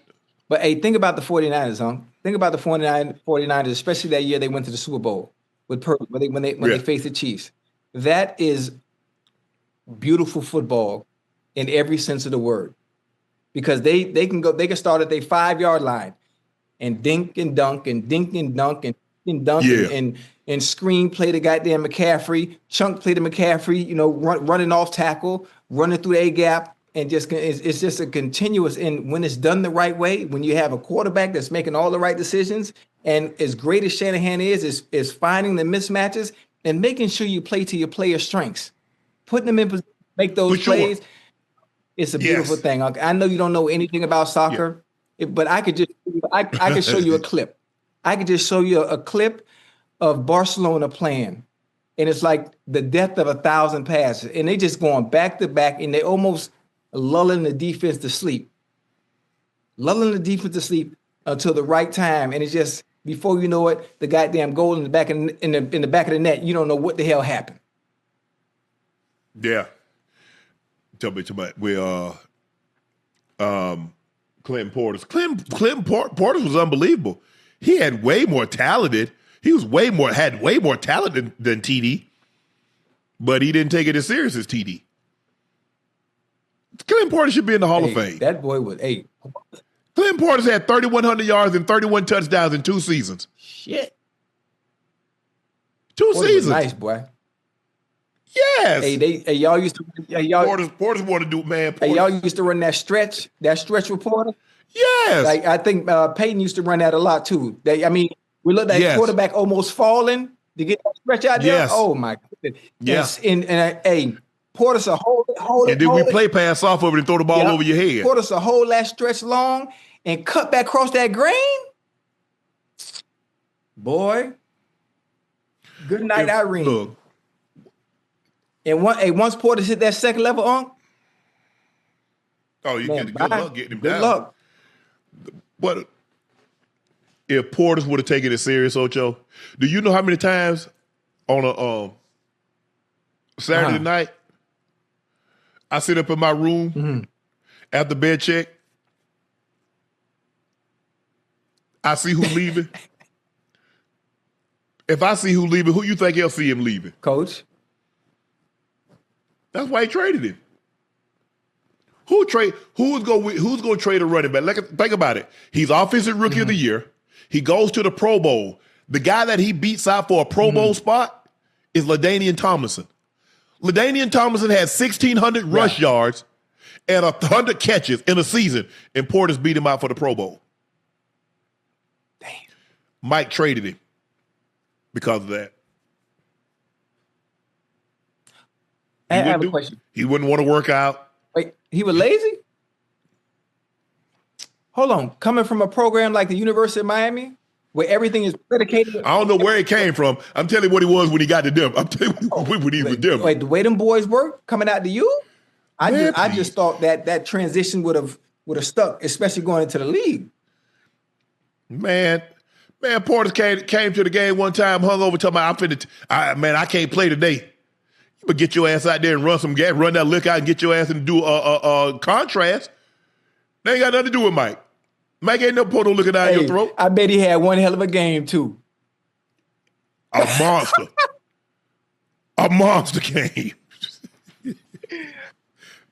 But hey, think about the 49ers, huh? Think about the 49ers, especially that year they went to the Super Bowl with Purdy when they faced the Chiefs. That is beautiful football in every sense of the word. Because they can start at their 5-yard line and dink and dunk and dink and dunk and dunk and screen play the goddamn McCaffrey, chunk play the McCaffrey, running off tackle, running through the A gap, and it's just a continuous. And when it's done the right way, when you have a quarterback that's making all the right decisions, and as great as Shanahan is finding the mismatches and making sure you play to your players' strengths, putting them in position, make those plays. It's a beautiful thing. I know you don't know anything about soccer, but I could show you a clip. I could just show you a clip of Barcelona playing, and it's like the death of 1,000 passes, and they just going back to back, and they almost lulling the defense to sleep, until the right time, and it's just before you know it, the goddamn goal in the back of the net. You don't know what the hell happened. Yeah. Tell me with Clinton Portis. Clinton Portis was unbelievable. He had way more talented. He was had way more talent than TD, but he didn't take it as serious as TD. Clinton Portis should be in the Hall of Fame. That boy was Clinton Portis had 3,100 yards and 31 touchdowns in 2 seasons. Shit. 2 seasons. Nice boy. Yes. Y'all used to Portis wanted to do, man. Portis. Y'all used to run that stretch reporter. Yes. Like I think Peyton used to run that a lot too. We looked at the quarterback almost falling to get that stretch out there. Yes. Oh my goodness. Yes. And Portis a hold it. And then we play pass off over it and throw the ball over your head. Portis a hold that stretch long and cut back across that grain. Boy. Good night, Irene. Look. And once Portis hit that second level, Unc. Oh, you get good luck getting him down. Good luck. But if Portis would have taken it serious, Ocho, do you know how many times on a Saturday night I sit up in my room after bed check, I see who's leaving. If I see who's leaving, who you think else see him leaving? Coach. That's why he traded him. Who's going to trade a running back? Think about it. He's offensive rookie of the year. He goes to the Pro Bowl. The guy that he beats out for a Pro Bowl spot is LaDainian Tomlinson. LaDainian Tomlinson had 1,600 rush yards and 100 catches in a season, and Portis beat him out for the Pro Bowl. Damn. Mike traded him because of that. I have a question. He wouldn't want to work out. Wait, he was lazy? Hold on. Coming from a program like the University of Miami, where everything is predicated. I don't know where he came from. I'm telling you what he was when he got to Denver. I'm telling you when he was with Denver. Wait, the way them boys work coming out to you? I just thought that transition would have stuck, especially going into the league. Man, Portis came to the game one time, hung over, talking about, I can't play today. But get your ass out there and run some gas, run that lick out and get your ass and do a contrast. They ain't got nothing to do with Mike. Mike ain't no put no looking down your throat. I bet he had one hell of a game too. A monster. A monster game.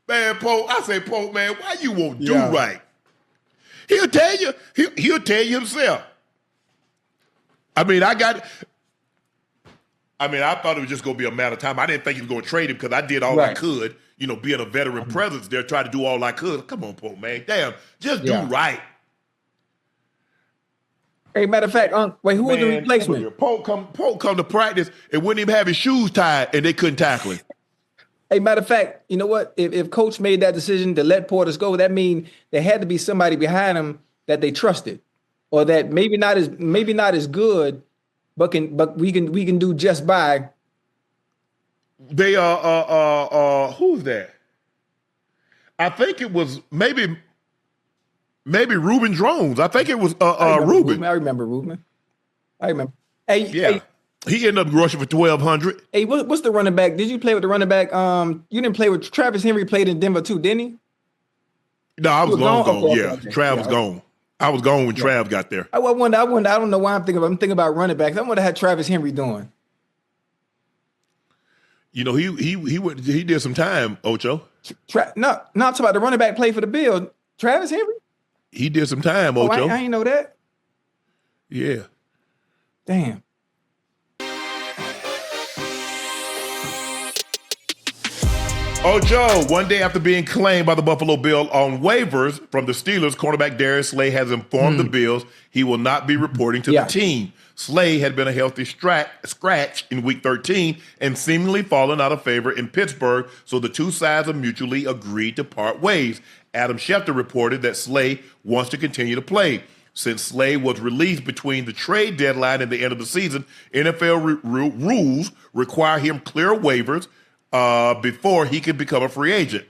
Man, Pope, man, why you won't do right? He'll tell you. He'll tell you himself. I thought it was just going to be a matter of time. I didn't think he was going to trade him because I did all I could, being a veteran presence there, try to do all I could. Come on, Pope, man. Damn, just do right. Hey, matter of fact, wait, who was the replacement? Pope come to practice and wouldn't even have his shoes tied, and they couldn't tackle him. Hey, matter of fact, you know what? If Coach made that decision to let Portis go, that means there had to be somebody behind him that they trusted, or that maybe not as good, but we can do just by. They who's that? I think it was maybe Reuben Drones. I think it was Reuben. I remember Reuben. Hey, yeah. He ended up rushing for 1,200. Hey, what's the running back? Did you play with the running back? You didn't play with Travis Henry. Played in Denver too, didn't he? No, I was long gone. Okay, yeah, okay. Travis gone. I was gone when Trav got there. I wonder. I don't know why I'm thinking about running backs. I wonder how Travis Henry doing. You know, he did some time, Ocho. Not about the running back play for the Bills. Travis Henry? He did some time, Ocho. I ain't know that. Yeah. Damn. Ocho, one day after being claimed by the Buffalo Bills on waivers from the Steelers, cornerback Darius Slay has informed the Bills he will not be reporting to the team. Slay had been a healthy scratch in Week 13 and seemingly fallen out of favor in Pittsburgh, so the two sides have mutually agreed to part ways. Adam Schefter reported that Slay wants to continue to play. Since Slay was released between the trade deadline and the end of the season, NFL rules require him clear waivers before he could become a free agent.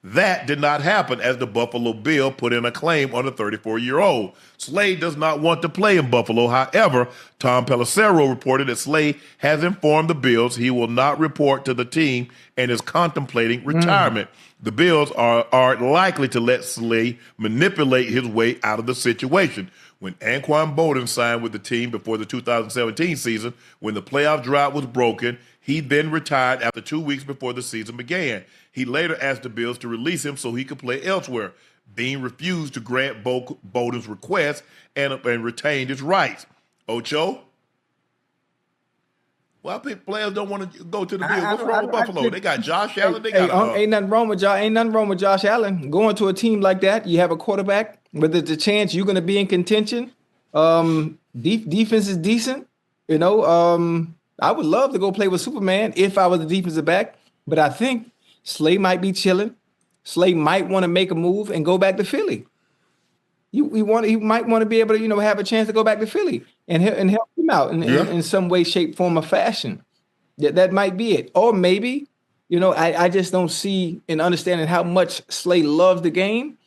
That did not happen as the Buffalo Bill put in a claim on the 34-year-old. Slay does not want to play in Buffalo. However, Tom Pelissero reported that Slay has informed the Bills he will not report to the team and is contemplating retirement. The Bills are likely to let Slay manipulate his way out of the situation. When Anquan Bolden signed with the team before the 2017 season, when the playoff drought was broken, he then retired after 2 weeks before the season began. He later asked the Bills to release him so he could play elsewhere. Bean refused to grant Bolden's request and retained his rights. Ocho? Well, I think players don't want to go to the Bills. What's wrong with Buffalo? They got Josh Allen. Ain't nothing wrong with Josh Allen. Going to a team like that, you have a quarterback, but there's a chance you're going to be in contention. Defense is decent. You know, I would love to go play with Superman if I was the defensive back, but I think Slay might be chilling. Slay might want to make a move and go back to Philly. He might want to be able to, have a chance to go back to Philly and help him out in some way, shape, form, or fashion. That might be it. Or maybe, I just don't see and understanding how much Slay loves the game.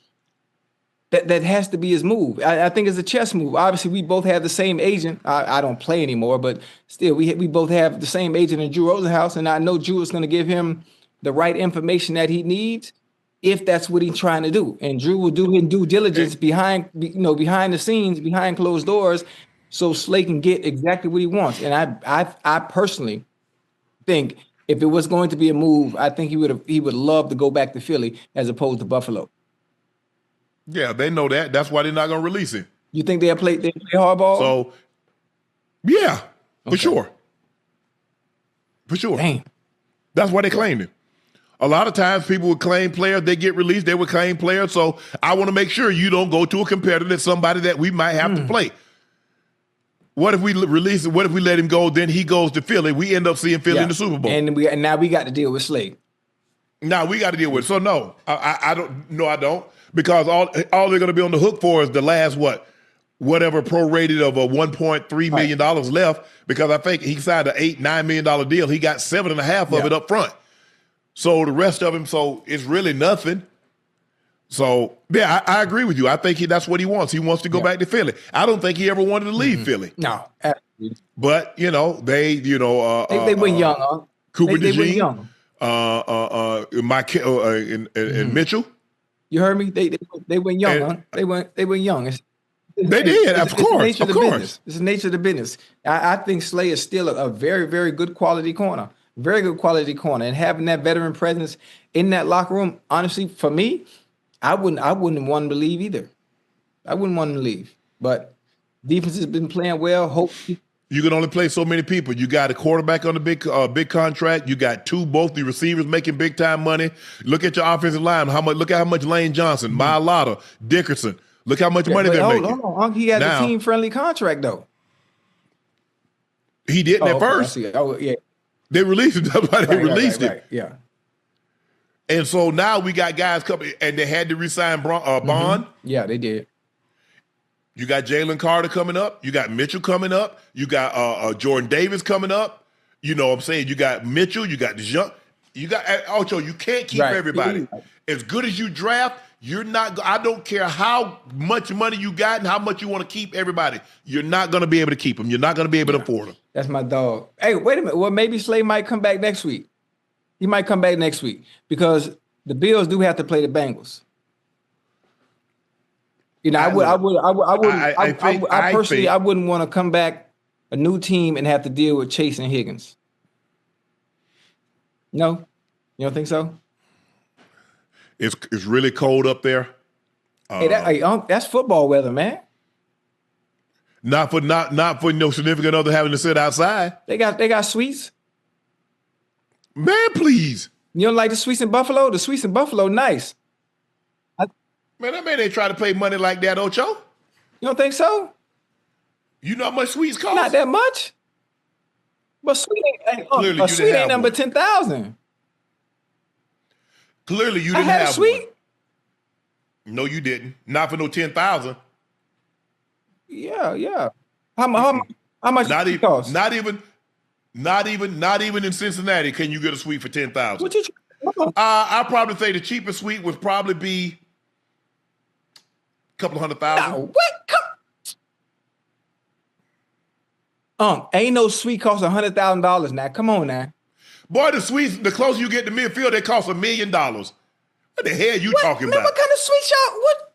That has to be his move. I think it's a chess move. Obviously, we both have the same agent. I don't play anymore, but still, we both have the same agent in Drew Rosenhaus, and I know Drew is going to give him the right information that he needs if that's what he's trying to do. And Drew will do his due diligence behind the scenes, behind closed doors, so Slay can get exactly what he wants. And I personally think if it was going to be a move, I think he would love to go back to Philly as opposed to Buffalo. Yeah, they know that. That's why they're not going to release him. You think they'll play hardball? So, yeah, for sure. For sure. Dang. That's why they claimed him. A lot of times people would claim players, they get released, they would claim players. So I want to make sure you don't go to a competitor that's somebody that we might have to play. What if we release it? What if we let him go? Then he goes to Philly. We end up seeing Philly in the Super Bowl. And now we got to deal with Slay. Now we got to deal with it. So no, I don't. No, I don't. Because all they're going to be on the hook for is the last whatever prorated of a $1.3 million left. Because I think he signed an $8-9 million deal. He got 7.5 of it up front. So the rest of him, so it's really nothing. So yeah, I agree with you. I think that's what he wants. He wants to go back to Philly. I don't think he ever wanted to leave Philly. No, absolutely. But they went young, huh? Cooper they went DeJean, young. and Mitchell. You heard me? They went young, huh? They went young. They did, of course. It's the nature of the business. It's the nature of the business. I think Slay is still a very, very good quality corner. Very good quality corner. And having that veteran presence in that locker room, honestly, for me, I wouldn't want him to leave either. I wouldn't want him to leave. But defense has been playing well. Hopefully. You can only play so many people. You got a quarterback on the big contract. You got both the receivers making big time money. Look at your offensive line. Look at how much Lane Johnson, Mailata, Dickerson. Look how much money they're making. Hold on. He had a team friendly contract though. He didn't at first. Oh yeah. They released him. That's why they released him. Right. Yeah. And so now we got guys coming, and they had to resign Bond. Yeah, they did. You got Jalen Carter coming up. You got Mitchell coming up. You got Jordan Davis coming up. You know what I'm saying? You got Mitchell. You got DeJounte. You got Ocho. You can't keep everybody. As good as you draft, you're not. I don't care how much money you got and how much you want to keep everybody. You're not going to be able to keep them. You're not going to be able to afford them. That's my dog. Hey, wait a minute. Well, maybe Slay might come back next week. He might come back next week because the Bills do have to play the Bengals. You know, I personally, think I wouldn't want to come back a new team and have to deal with Chase and Higgins. No, you don't think so? it's really cold up there. That's football weather, man. Not for no significant other having to sit outside. They got suites. Man, please. You don't like the suites in Buffalo? The suites in Buffalo, nice. Man, that man ain't try to pay money like that, Ocho. You don't think so? You know how much suites cost? Not that much. But suite ain't number 10,000. Clearly, you I didn't had have a suite. One. No, you didn't. Not for no 10,000. Yeah. How much Not it cost? Not even in Cincinnati can you get a suite for 10,000. What you? I'll probably say the cheapest suite would probably be a couple $100,000. No, what? Ain't no suite cost $100,000 now. Come on now. Boy, the suites, the closer you get to midfield, they cost $1 million. What the hell you talking Man, about? what kind of suite y'all? What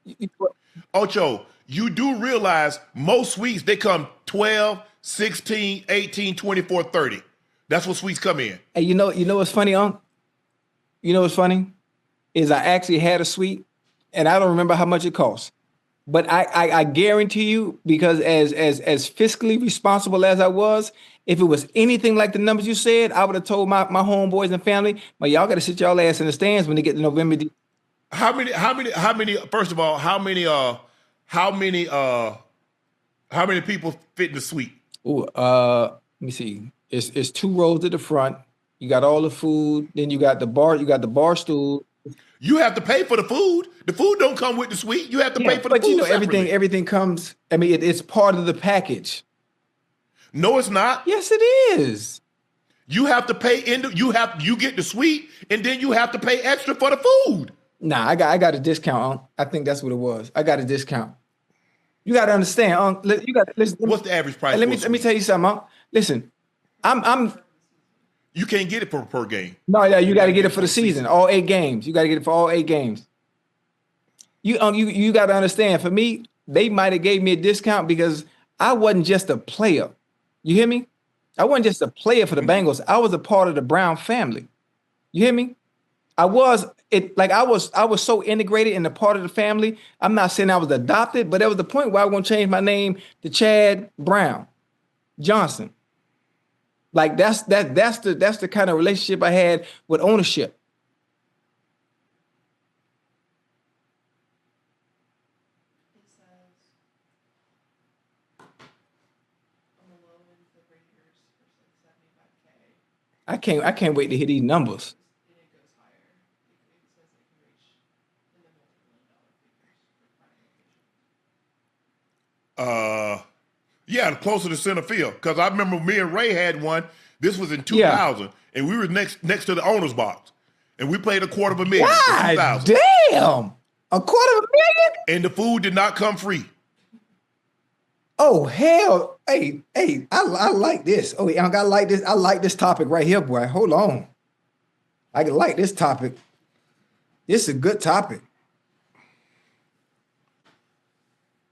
did you talk? Ocho, you do realize most suites, they come 12, 16, 18, 24, 30. That's what suites come in. Hey, you know what's funny, Unc? You know what's funny? Is I actually had a suite, and I don't remember how much it cost. But I guarantee you, because as fiscally responsible as I was, if it was anything like the numbers you said, I would have told my homeboys and family, "But y'all got to sit y'all ass in the stands when they get to November." How many? First of all, how many people fit in the suite? Ooh, let me see. It's 2 rows at the front. You got all the food. Then you got the bar. You got the bar stool. You have to pay for the food. The food don't come with the suite. You have to pay for the food. But you know, separately. everything comes. I mean, it's part of the package. No, it's not. Yes, it is. You have to pay you get the suite, and then you have to pay extra for the food. Nah, I got a discount, Unc. I think that's what it was. I got a discount. You got to understand, Unc. You got listen. What's the average price? Let me tell you something, Unc. Listen, I'm. You can't get it per game. No, yeah, you got to get it for the season. All 8 games. You got to get it for all 8 games. You got to understand. For me, they might have gave me a discount because I wasn't just a player. You hear me? I wasn't just a player for the Bengals. I was a part of the Brown family. You hear me? I was so integrated in the part of the family. I'm not saying I was adopted, but there was the point where I was going to change my name to Chad Brown Johnson. Like that's the kind of relationship I had with ownership. I can't wait to hear these numbers. Yeah, closer to center field. Because I remember me and Ray had one. This was in 2000, and we were next to the owner's box, and we played $250,000 in 2000. Damn, $250,000, and the food did not come free. Oh hell! Hey, I like this. Oh, I like this. I like this topic right here, boy. Hold on, I like this topic. This is a good topic.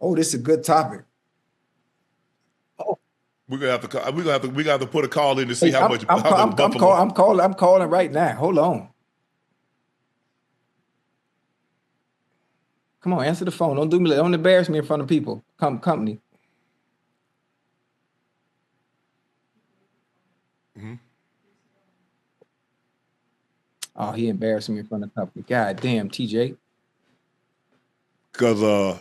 Oh, this is a good topic. Oh, We got to put a call in to see how much. I'm calling right now. Hold on. Come on, answer the phone. Don't embarrass me in front of people. Company. Mm-hmm. Oh, he embarrassed me in front of company. God damn, TJ. Because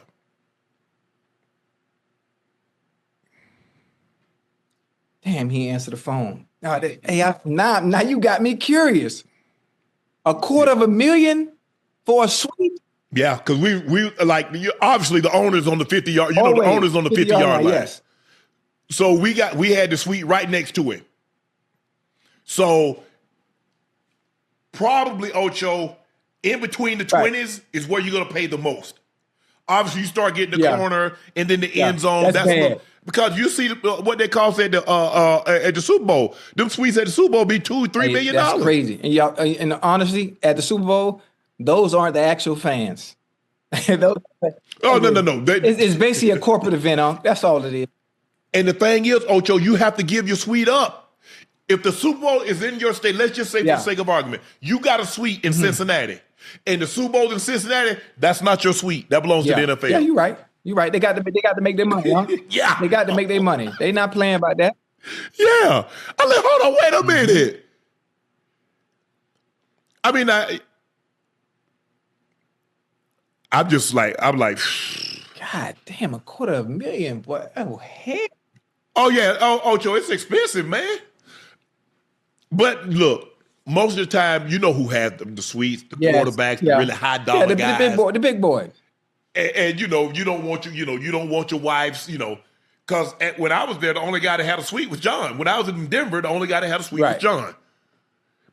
damn, he answered the phone. Now you got me curious. $250,000 for a suite? Yeah, because we obviously the owner's on the 50-yard. The owner's on the 50-yard line. Yes. So we had the suite right next to it. So probably Ocho in between the 20s is where you're gonna pay the most. Obviously, you start getting the corner and then the end zone. That's bad. Because you see what they call at the Super Bowl. Them suites at the Super Bowl be $2-3 million. That's crazy. And y'all, and honestly, at the Super Bowl, those aren't the actual fans. Those- Oh, no. It's basically a corporate event, Unc. That's all it is. And the thing is, Ocho, you have to give your suite up. If the Super Bowl is in your state, let's just say for the sake of argument, you got a suite in Cincinnati. And the Super Bowl's in Cincinnati, that's not your suite. That belongs to the NFL. Yeah, you're right. You're right. They got to make their money, Unc. Yeah. They got to make their money. They not playing about that. Yeah. I'm like, hold on, wait a minute. I mean, I'm like, God damn, $250,000, boy. Oh, heck. oh yeah, Ocho, it's expensive, man. But look, most of the time, you know who has the suites, the quarterbacks, the really high dollar guys. The big boy. And you know, you don't want your wives, because when I was there, the only guy that had a suite was John. When I was in Denver, the only guy that had a suite was John.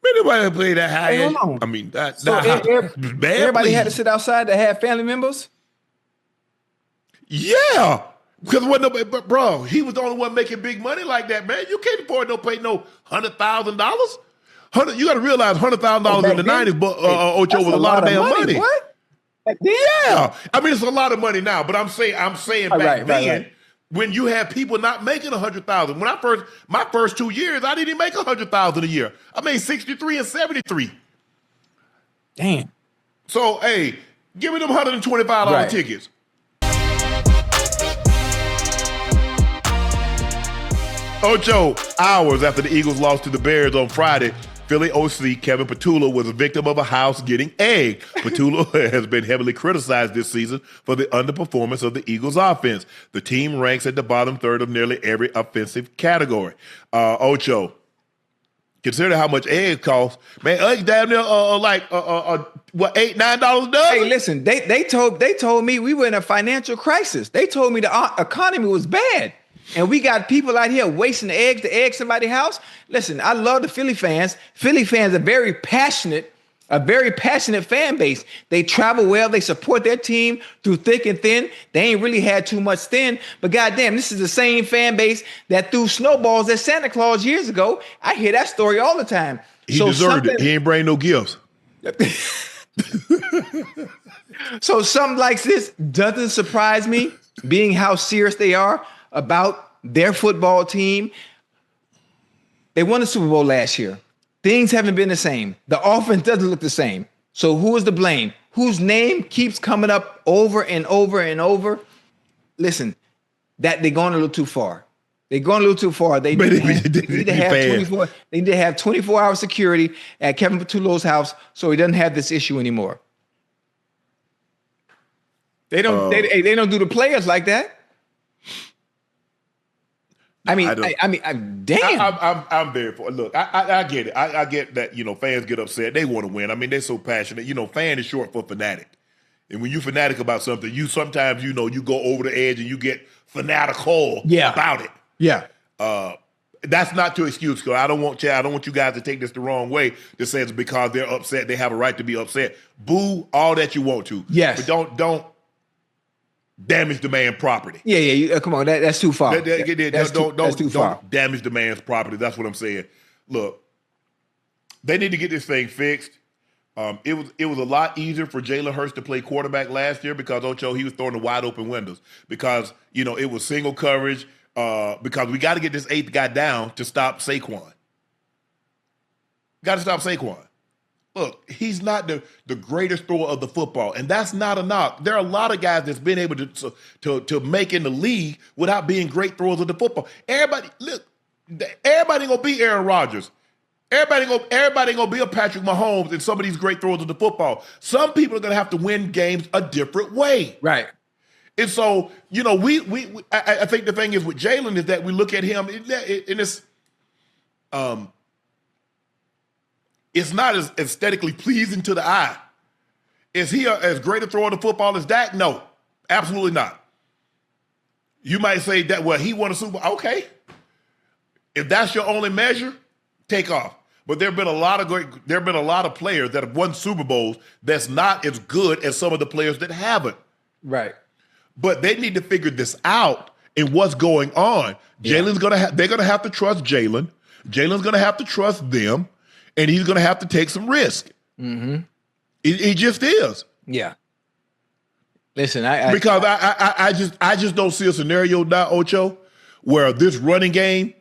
Man, nobody play that high end. I mean, Everybody had to sit outside to have family members? Yeah. Because wasn't nobody, but bro, he was the only one making big money like that, man. You can't afford to pay no $100,000. You got to realize $100,000 in the '90s, but Ocho was a lot of damn money. What? Yeah, I mean it's a lot of money now, but I'm saying back then when you had people not making $100,000. When my first 2 years, I didn't even make $100,000 a year. I made 63 and 73. Damn. So hey, give me them $125 tickets. Ocho, hours after the Eagles lost to the Bears on Friday, Philly OC Kevin Petula was a victim of a house getting egged. Petula has been heavily criticized this season for the underperformance of the Eagles offense. The team ranks at the bottom third of nearly every offensive category. Ocho, consider how much eggs cost. Man, eggs down there $8, $9 a dozen? Hey, listen, they told me we were in a financial crisis. They told me the economy was bad. And we got people out here wasting eggs to egg somebody's house. Listen, I love the Philly fans. Philly fans are a very passionate fan base. They travel well. They support their team through thick and thin. They ain't really had too much thin. But goddamn, this is the same fan base that threw snowballs at Santa Claus years ago. I hear that story all the time. He deserved it. He ain't bring no gifts. So something like this doesn't surprise me, being how serious they are about their football team. They won the Super Bowl last year. Things haven't been the same. The offense doesn't look the same. So who is to blame? Whose name keeps coming up over and over and over? Listen, that they're going a little too far. They're going a little too far. They need to have 24-hour security at Kevin Petullo's house so he doesn't have this issue anymore. They don't do the players like that. I mean, damn. I'm very for. Look, I get it. I get that. Fans get upset. They want to win. I mean, they're so passionate. Fan is short for fanatic. And when you fanatic about something, you sometimes you go over the edge and you get fanatical about it. Yeah. That's not to excuse. Because I don't want you guys to take this the wrong way. To say it's because they're upset. They have a right to be upset. Boo all that you want to. Yes. But don't damage the man's property. Yeah. Come on, that's too far. That's too far. Don't damage the man's property. That's what I'm saying. Look, they need to get this thing fixed. It was a lot easier for Jalen Hurts to play quarterback last year because Ocho, he was throwing the wide open windows because it was single coverage. Because we got to get this eighth guy down to stop Saquon. Got to stop Saquon. Look, he's not the greatest thrower of the football, and that's not a knock. There are a lot of guys that's been able to make in the league without being great throwers of the football. Everybody ain't gonna be Aaron Rodgers. Everybody ain't gonna be a Patrick Mahomes and some of these great throwers of the football. Some people are gonna have to win games a different way. Right. And so, I think the thing is with Jalen is that we look at him and it's not as aesthetically pleasing to the eye. Is he as great a thrower of the football as Dak? No, absolutely not. You might say that, well, he won a Super Bowl. Okay. If that's your only measure, take off. But there have been a lot of players that have won Super Bowls that's not as good as some of the players that haven't. Right. But they need to figure this out and what's going on. Yeah. They're gonna have to trust Jalen. Jalen's gonna have to trust them. And he's going to have to take some risk. Mm-hmm. He just is. Yeah. Listen, because I just don't see a scenario now, Ocho, where this running game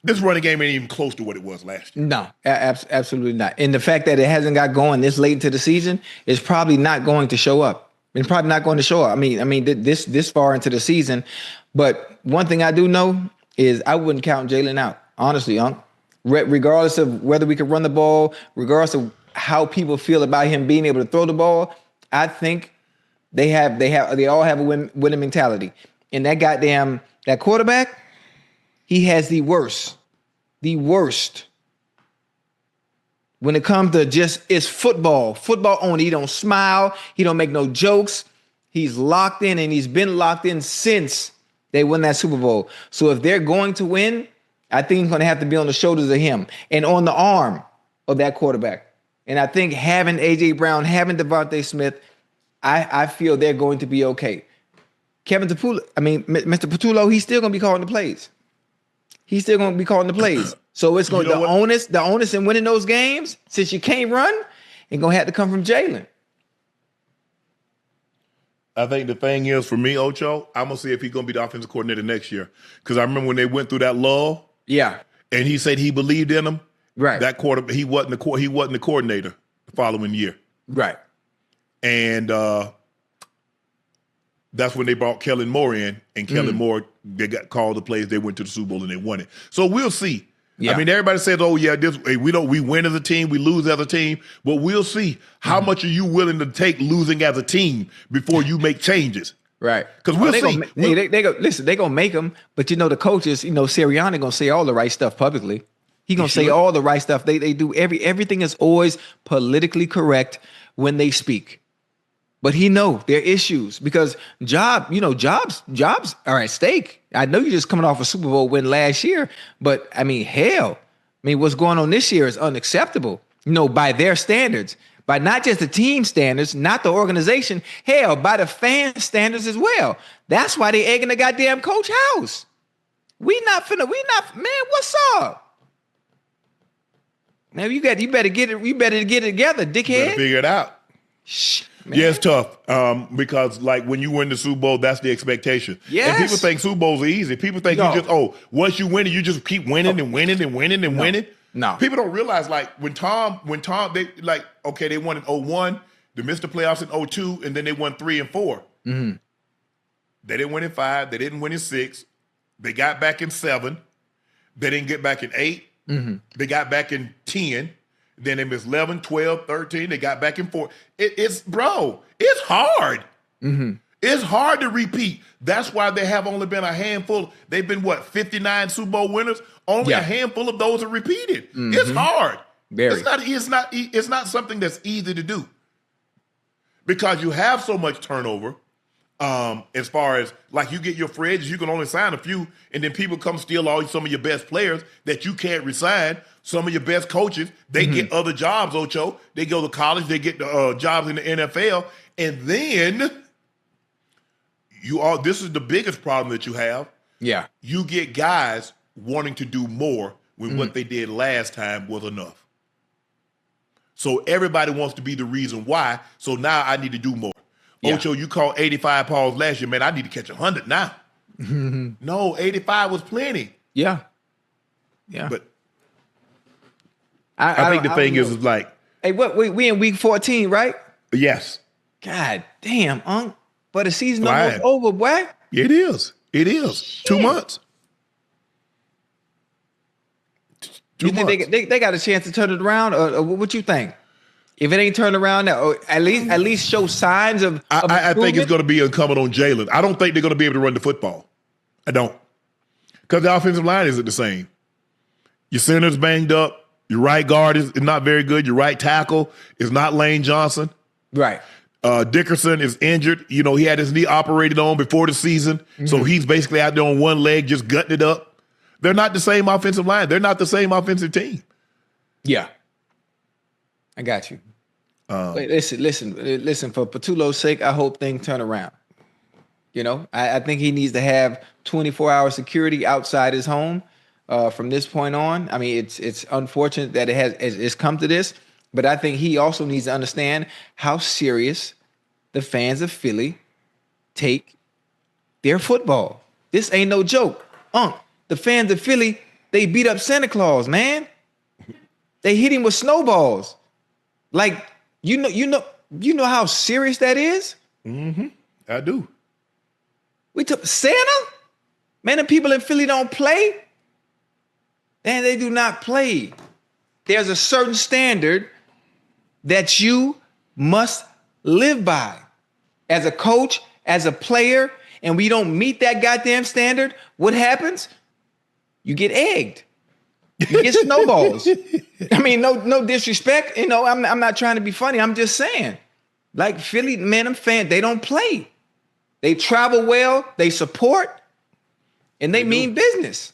ain't even close to what it was last year. No, absolutely not. And the fact that it hasn't got going this late into the season is probably not going to show up. It's probably not going to show up. I mean, this far into the season. But one thing I do know is I wouldn't count Jalen out, honestly, Unc. Regardless of whether we can run the ball, regardless of how people feel about him being able to throw the ball, I think they all have a winning mentality. And that quarterback, he has the worst. When it comes to it's football only. He don't smile. He don't make no jokes. He's locked in, and he's been locked in since they won that Super Bowl. So if they're going to win, I think it's going to have to be on the shoulders of him and on the arm of that quarterback. And I think having A.J. Brown, having Devontae Smith, I feel they're going to be okay. Mr. Patullo, he's still going to be calling the plays. So it's going the onus in winning those games, since you can't run, it's going to have to come from Jalen. I think the thing is, for me, Ocho, I'm going to see if he's going to be the offensive coordinator next year. Because I remember when they went through that lull. Yeah. And he said he believed in him. Right. That quarter, he wasn't the coordinator the following year. Right. And that's when they brought Kellen Moore in. And Kellen Moore, they got called the plays. They went to the Super Bowl and they won it. So we'll see. Yeah. I mean, everybody says, "Oh yeah, we win as a team, we lose as a team." But we'll see how much are you willing to take losing as a team before you make changes. Right. Because we'll see. They gonna make them, but the coaches, Sirianni gonna say all the right stuff publicly. He gonna say all the right stuff. They do everything is always politically correct when they speak. But he know their issues because jobs are at stake. I know you're just coming off a Super Bowl win last year, but what's going on this year is unacceptable. By their standards, by not just the team standards, not the organization, by the fan standards as well. That's why they egging the goddamn coach house. Man, what's up? Now you better get it together, dickhead. You better figure it out. Man. Yeah, it's tough because, when you win the Super Bowl, that's the expectation. Yes. And people think Super Bowls are easy. People think once you win it, you just keep winning and winning and winning and winning. No. People don't realize, when Tom, they won in 01, they missed the playoffs in 02, and then they won 3 and 4. Mm-hmm. They didn't win in 5. They didn't win in 6. They got back in 7. They didn't get back in 8. Mm-hmm. They got back in 10. Then they missed 11, 12, 13. They got back in 4. It's hard. Mm-hmm. It's hard to repeat. That's why they have only been a handful. They've been 59 Super Bowl winners. Only a handful of those are repeated. Mm-hmm. It's hard. Very. It's not something that's easy to do because you have so much turnover. As far as you get your free agents, you can only sign a few, and then people come steal some of your best players that you can't resign. Some of your best coaches, they get other jobs, Ocho. They go to college, they get jobs in the NFL, and then this is the biggest problem that you have. Yeah. You get guys wanting to do more when what they did last time was enough. So everybody wants to be the reason why, so now I need to do more. Yeah. Ocho, you caught 85 balls last year, man. I need to catch 100 now. Mm-hmm. No, 85 was plenty. Yeah. But I think the thing is hey, we in week 14, right? Yes. God damn, Unc. But the season almost over, boy. It is. Shit. 2 months. You think they got a chance to turn it around, or what you think? If it ain't turned around now, or at least show signs of I think it's going to be incumbent on Jalen. I don't think they're going to be able to run the football. I don't. Because the offensive line isn't the same. Your center's banged up. Your right guard is not very good. Your right tackle is not Lane Johnson. Right. Dickerson is injured. He had his knee operated on before the season. Mm-hmm. So he's basically out there on one leg just gutting it up. They're not the same offensive line. They're not the same offensive team. Yeah. I got you. Wait, listen. For Patullo's sake, I hope things turn around. I think he needs to have 24-hour security outside his home from this point on. I mean, it's unfortunate that it's come to this, but I think he also needs to understand how serious the fans of Philly take their football. This ain't no joke. The fans of Philly, they beat up Santa Claus, man. They hit him with snowballs. Like, you know how serious that is? Mm-hmm. I do. We took Santa? Man, the people in Philly don't play. Man, they do not play. There's a certain standard that you must live by as a coach, as a player, and we don't meet that goddamn standard. What happens? You get egged. You get snowballs. I mean, no disrespect. You know, I'm not trying to be funny. I'm just saying, like Philly, man, them fans, they don't play. They travel well, they support, and they mean business.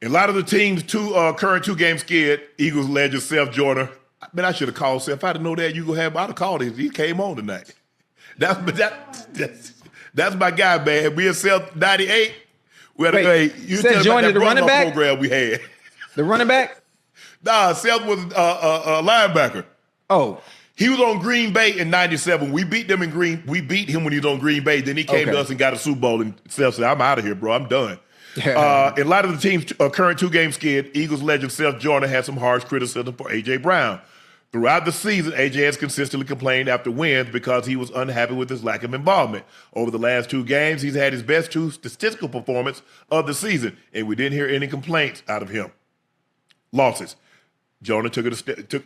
A lot of the teams, current 2-game scared. Eagles legend Seth Joyner. Man, I should have called Seth. If I'd have known that, I'd have called him. He came on tonight. That's my guy, man. We in Seth 98. Seth Joyner, the running back program we had. The running back? Nah, Seth was a linebacker. Oh. He was on Green Bay in 97. We beat them We beat him when he was on Green Bay. Then he came to us and got a Super Bowl. And Seth said, "I'm out of here, bro. I'm done." A lot of the teams current 2-game scared. Eagles legend Seth Joyner had some harsh criticism for A.J. Brown. Throughout the season, A.J. has consistently complained after wins because he was unhappy with his lack of involvement. Over the last 2 games, he's had his best 2 statistical performance of the season, and we didn't hear any complaints out of him. Losses. Jonah took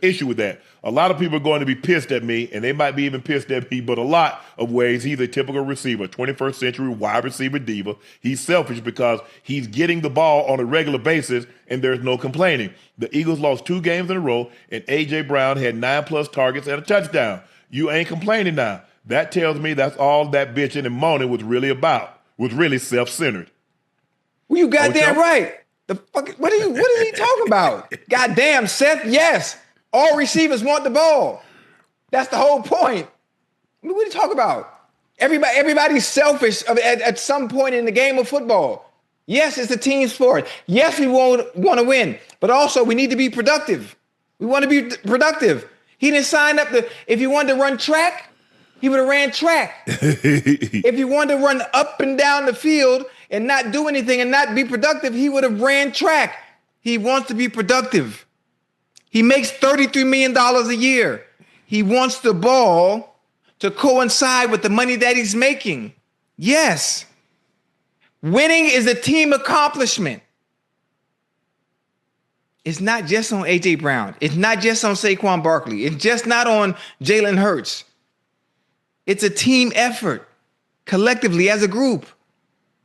issue with that. A lot of people are going to be pissed at me, and they might be even pissed at me, but a lot of ways he's a typical receiver, 21st century wide receiver diva. He's selfish because he's getting the ball on a regular basis, and there's no complaining. The Eagles lost 2 games in a row, and A.J. Brown had 9+ targets and a touchdown. You ain't complaining now. That tells me that's all that bitching and moaning was really self-centered. Well, you goddamn right. The fuck? What is he talking about? Goddamn, Seth. Yes, all receivers want the ball. That's the whole point. What are you talking about? Everybody's selfish at some point in the game of football. Yes, it's a team sport. Yes, we want to win, but also we need to be productive. We want to be productive. He didn't sign up if he wanted to run track, he would have ran track. If he wanted to run up and down the field and not do anything and not be productive, he would have ran track. He wants to be productive. He makes $33 million a year. He wants the ball to coincide with the money that he's making. Yes. Winning is a team accomplishment. It's not just on A.J. Brown. It's not just on Saquon Barkley. It's just not on Jalen Hurts. It's a team effort, collectively as a group.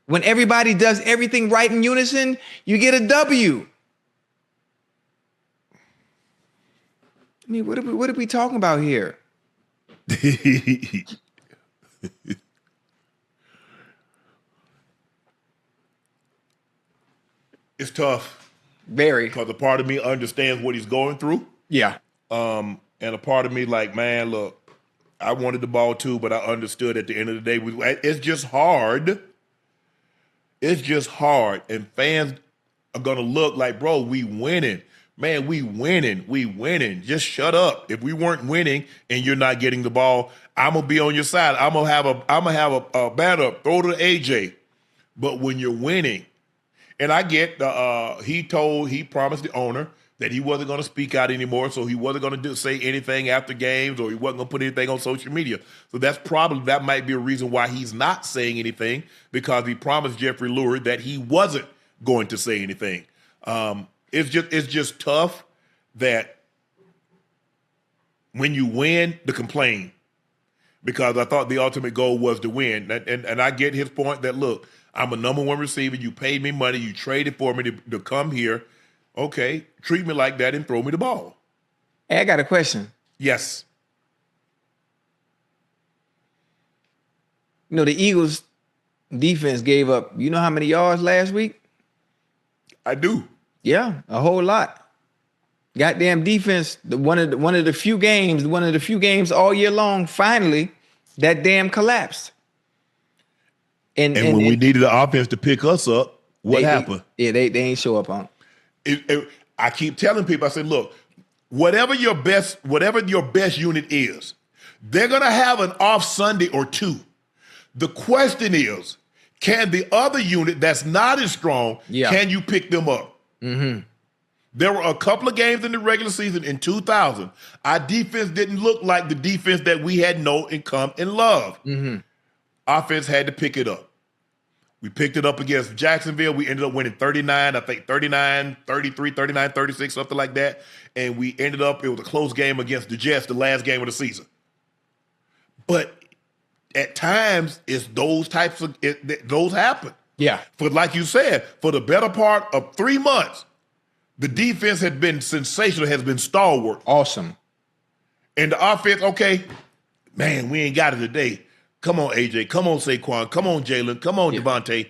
When everybody does everything right in unison, you get a W. I mean, what are we talking about here? It's tough. Very. Because a part of me understands what he's going through. Yeah. And a part of me like, man, look, I wanted the ball too, but I understood at the end of the day, it's just hard. It's just hard. And fans are going to look like, bro, we winning. Man, we winning. Just shut up. If we weren't winning and you're not getting the ball, I'm going to be on your side. I'm going to have a bat up, throw to AJ. But when you're winning, and I get he promised the owner that he wasn't going to speak out anymore, so he wasn't going to say anything after games, or he wasn't going to put anything on social media. So that might be a reason why he's not saying anything, because he promised Jeffrey Lurie that he wasn't going to say anything. It's just tough that when you win, to complain, because I thought the ultimate goal was to win. And I get his point that, look, I'm a number 1 receiver. You paid me money. You traded for me to come here. Okay, treat me like that and throw me the ball. Hey, I got a question. Yes. You know, the Eagles defense gave up, you know how many yards last week? I do. Yeah, a whole lot. Goddamn defense, one of the few games all year long, finally, that damn collapsed. And when we needed the offense to pick us up, what happened? They ain't show up on. I keep telling people, I said, look, whatever your best unit is, They're going to have an off Sunday or two. The question is, can the other unit that's not as strong, can you pick them up? Mm-hmm. There were a couple of games in the regular season in 2000. Our defense didn't look like the defense that we had known and come and love. Mm-hmm. Offense had to pick it up. We picked it up against Jacksonville. We ended up winning 39, I think 39, 33, 39, 36, something like that. And we ended up, it was a close game against the Jets, the last game of the season. But at times, it's those types of, those happen. Yeah. For like you said, for the better part of 3 months, the defense had been sensational, has been stalwart. Awesome. And the offense, okay, man, we ain't got it today. Come on, AJ. Come on, Saquon. Come on, Jalen. Come on, Devontae.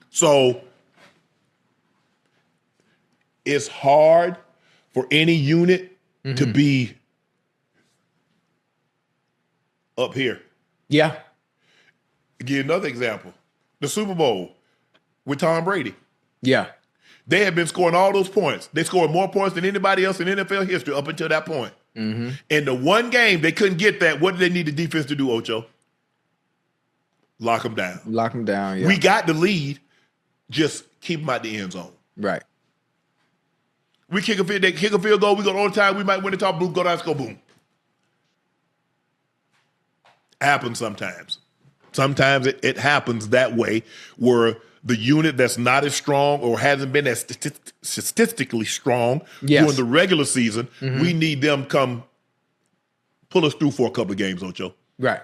So it's hard for any unit to be up here. Yeah. Give you another example. The Super Bowl with Tom Brady. Yeah. They had been scoring all those points. They scored more points than anybody else in NFL history up until that point. Mm-hmm. In the one game, they couldn't get that. What did they need the defense to do, Ocho? Lock them down. Lock them down, yeah. We got the lead. Just keep them out the end zone. Right. We kick a field goal. We go overtime. We might win the top. Boom, go down, go boom. Happens sometimes. Sometimes it happens that way where the unit that's not as strong or hasn't been as statistically strong during the regular season, we need them come pull us through for a couple of games, Ocho. Right.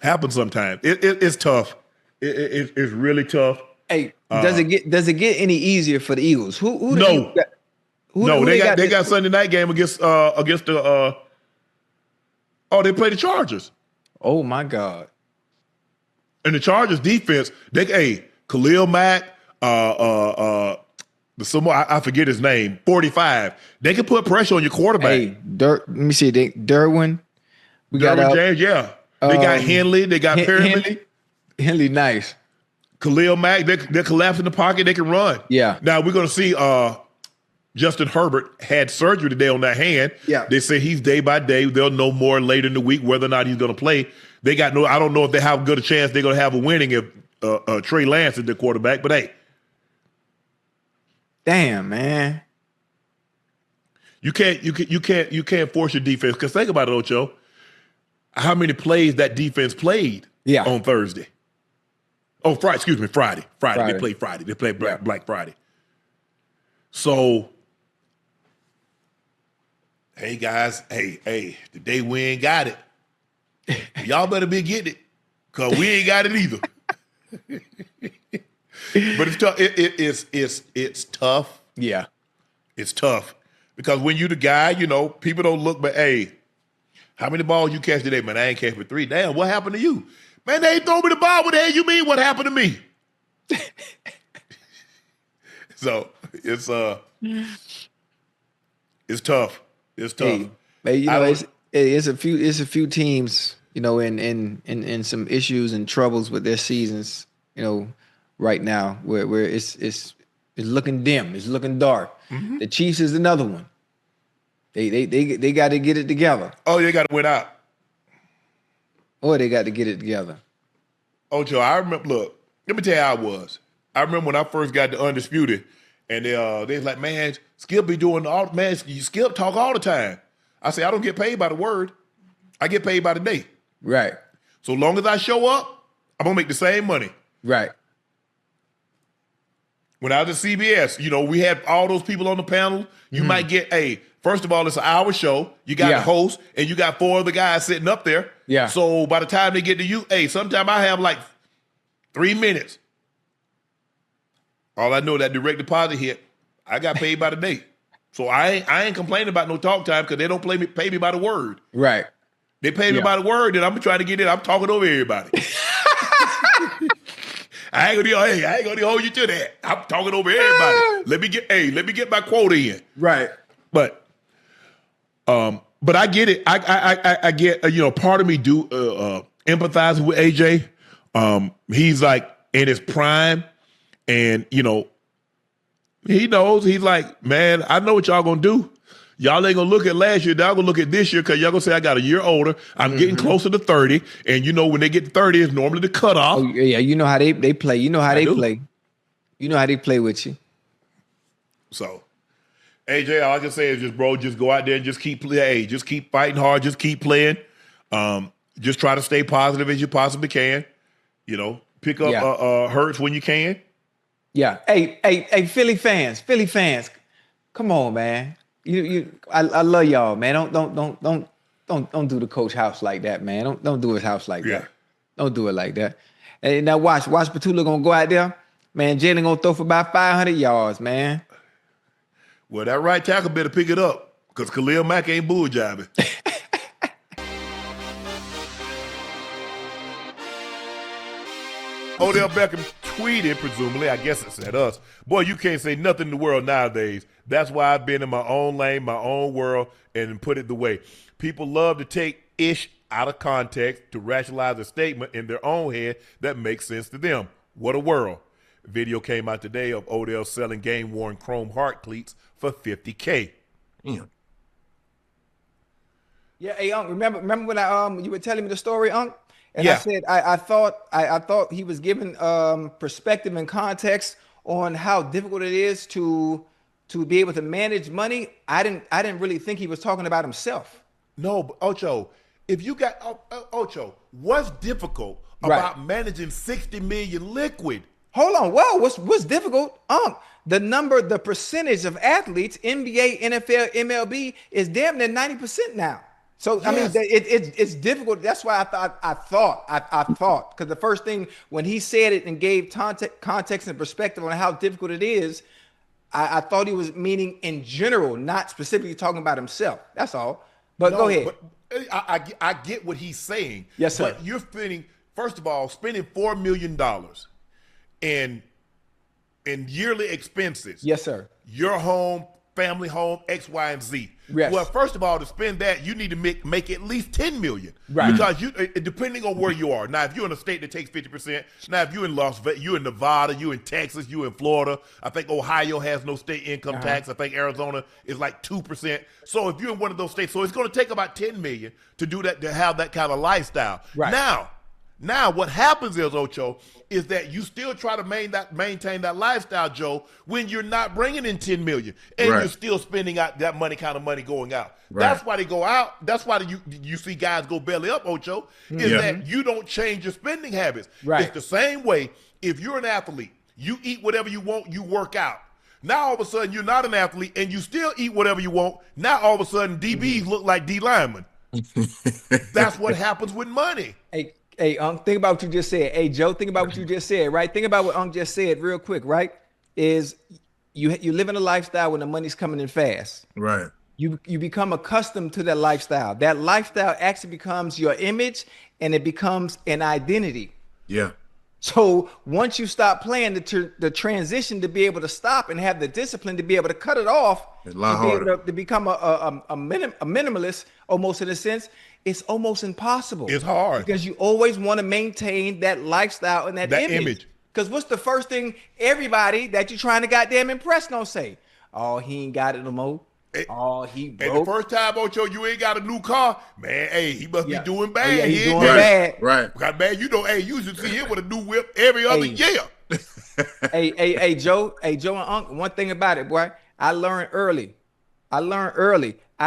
Happens sometimes. It's tough. It's really tough. Hey, does it get any easier for the Eagles? Who no. They got Sunday night game against the they play the Chargers. Oh my God. And the Chargers defense, Khalil Mack, I forget his name, 45. They can put pressure on your quarterback. Hey, let me see. Derwin. Derwin James, yeah. They got Henley. They got Perriman. Henley, nice. Khalil Mack, they're collapsing the pocket. They can run. Yeah. Now we're going to see Justin Herbert had surgery today on that hand. Yeah. They say he's day by day. They'll know more later in the week whether or not he's going to play. I don't know if they have a good chance they're going to have a winning if Trey Lance is their quarterback, but hey. Damn, man. You can't force your defense. Because think about it, Ocho. How many plays that defense played on Thursday? Oh, Friday. Friday. They played Friday. They played Black Friday. So, hey, guys. Hey, today we ain't got it. Y'all better be getting it because we ain't got it either. But it's tough. It's tough. Yeah. It's tough because when you the guy, people don't look, but hey, how many balls you catch today? Man, I ain't catch for 3. Damn, what happened to you? Man, they ain't throw me the ball. What the hell you mean? What happened to me? So it's tough. It's tough. Hey, it's a few teams, in some issues and troubles with their seasons, right now where it's looking dim, it's looking dark. Mm-hmm. The Chiefs is another one. They got to get it together. Oh, they got to win out. Or they got to get it together. Oh, Joe, I remember. Look, let me tell you how I was. I remember when I first got the Undisputed, and they was like, "Man, Skip be doing Skip talk all the time." I say, "I don't get paid by the word. I get paid by the day." Right. So long as I show up, I'm gonna make the same money. Right. When I was at CBS, we had all those people on the panel. You might get first of all, it's an hour show. You got the host, and you got 4 other guys sitting up there. Yeah. So by the time they get to you, sometimes I have like 3 minutes. All I know that direct deposit hit, I got paid by the day. So I ain't complaining about no talk time because they don't pay me by the word. Right. They pay me by the word, and I'm trying to get in. I'm talking over everybody. I ain't gonna hold you to that. I'm talking over everybody. Let me get my quote in. Right. But I get it. I get part of me do empathize with AJ. He's like in his prime, and he knows. He's like, man, I know what y'all gonna do. Y'all ain't gonna look at last year. Y'all gonna look at this year because y'all gonna say I got a year older. I'm getting closer to 30, and you know when they get to 30, it's normally the cutoff. Oh, yeah, you know how they play. You know how they do. play. You know how they play with you. So, AJ, all I can say is just, bro, just go out there and just keep playing. Hey, just keep fighting hard. Just keep playing. Just try to stay positive as you possibly can. You know, pick up hurts when you can. Yeah. Hey, Philly fans, come on, man. I love y'all, man. Don't do the coach house like that, man. Don't do his house like that. Don't do it like that. And now watch Petula gonna go out there, man. Jalen gonna throw for about 500 yards, man. Well, that right tackle better pick it up because Khalil Mack ain't bull jabbing. Odell Beckham tweeted, presumably, I guess it said us, boy, you can't say nothing in the world nowadays. That's why I've been in my own lane, my own world, and put it the way. People love to take ish out of context to rationalize a statement in their own head that makes sense to them. What a world. Video came out today of Odell selling game-worn chrome heart cleats for $50K. Damn. Yeah, hey, Unc, remember when you were telling me the story, Unc? And Yeah. I said I thought he was giving perspective and context on how difficult it is to be able to manage money. I didn't really think he was talking about himself. No, but Ocho, if you got Ocho, what's difficult about managing 60 million liquid? Hold on. Whoa, what's difficult? The percentage of athletes, NBA, NFL, MLB, is damn near 90% now. So Yes. I mean, it's difficult. That's why I thought because the first thing when he said it and gave context and perspective on how difficult it is, I thought he was meaning in general, not specifically talking about himself. That's all. But go ahead. But I get what he's saying. Yes, sir. But you're spending, first of all, $4 million in yearly expenses. Yes, sir. Your home, family home, X, Y, and Z. Yes. Well, first of all, to spend that, you need to make at least $10 million. Right. Because you, depending on where you are. Now, if you're in a state that takes 50%, now if you're in Las Vegas, you're in Nevada, you're in Texas, you're in Florida. I think Ohio has no state income tax. I think Arizona is like 2%. So if you're in one of those states, so it's going to take about $10 million to do that, to have that kind of lifestyle. Right. Now, what happens is, Ocho, is that you still try to maintain that lifestyle, Joe, when you're not bringing in $10 million and you're still spending out that kind of money going out. Right. That's why they go out. That's why you see guys go belly up, Ocho, is that you don't change your spending habits. Right. It's the same way if you're an athlete, you eat whatever you want, you work out. Now, all of a sudden, you're not an athlete and you still eat whatever you want. Now, all of a sudden, DBs look like D linemen. That's what happens with money. Hey, Unc, think about what you just said. Hey, Joe, think about what you just said, right? Think about what Unc just said real quick, right? Is you live in a lifestyle when the money's coming in fast. Right. You become accustomed to that lifestyle. That lifestyle actually becomes your image and it becomes an identity. Yeah. So once you stop playing, the transition to be able to stop and have the discipline to be able to cut it off, It's a lot to be harder. able to become a minimalist, almost in a sense, it's almost impossible. It's hard. Because you always want to maintain that lifestyle and that image. Because what's the first thing everybody that you're trying to goddamn impress gonna say? Oh, he ain't got it no more. Oh, he broke. And the first time, Ocho, you ain't got a new car, man, hey, he must be doing bad. Yeah, he's He ain't doing bad. Right. Got bad. You know, hey, you should see him with a new whip every other year. Hey, Joe and Unc, one thing about it, boy, I learned early. I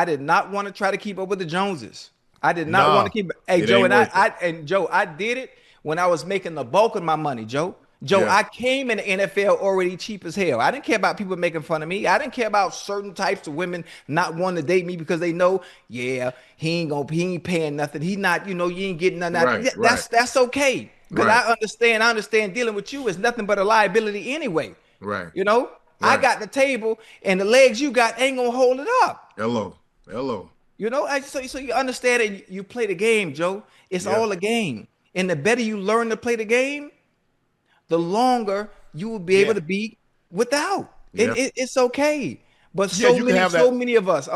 did not want to try to keep up with the Joneses. I did not want to keep. Hey, it Joe, ain't and Joe, I did it when I was making the bulk of my money, Joe. Yeah. I came in the NFL already cheap as hell. I didn't care about people making fun of me. I didn't care about certain types of women not wanting to date me because they know, he ain't paying nothing. He not, you ain't getting nothing. Right, That's okay. Because Right. I understand dealing with you is nothing but a liability anyway. Right. I Right. got the table and the legs you got ain't gonna hold it up. Hello. So you understand it. You play the game, Joe. It's all a game. And the better you learn to play the game, the longer you will be able to be without. Yeah. It's okay. But Yeah, you can have so that. many of us,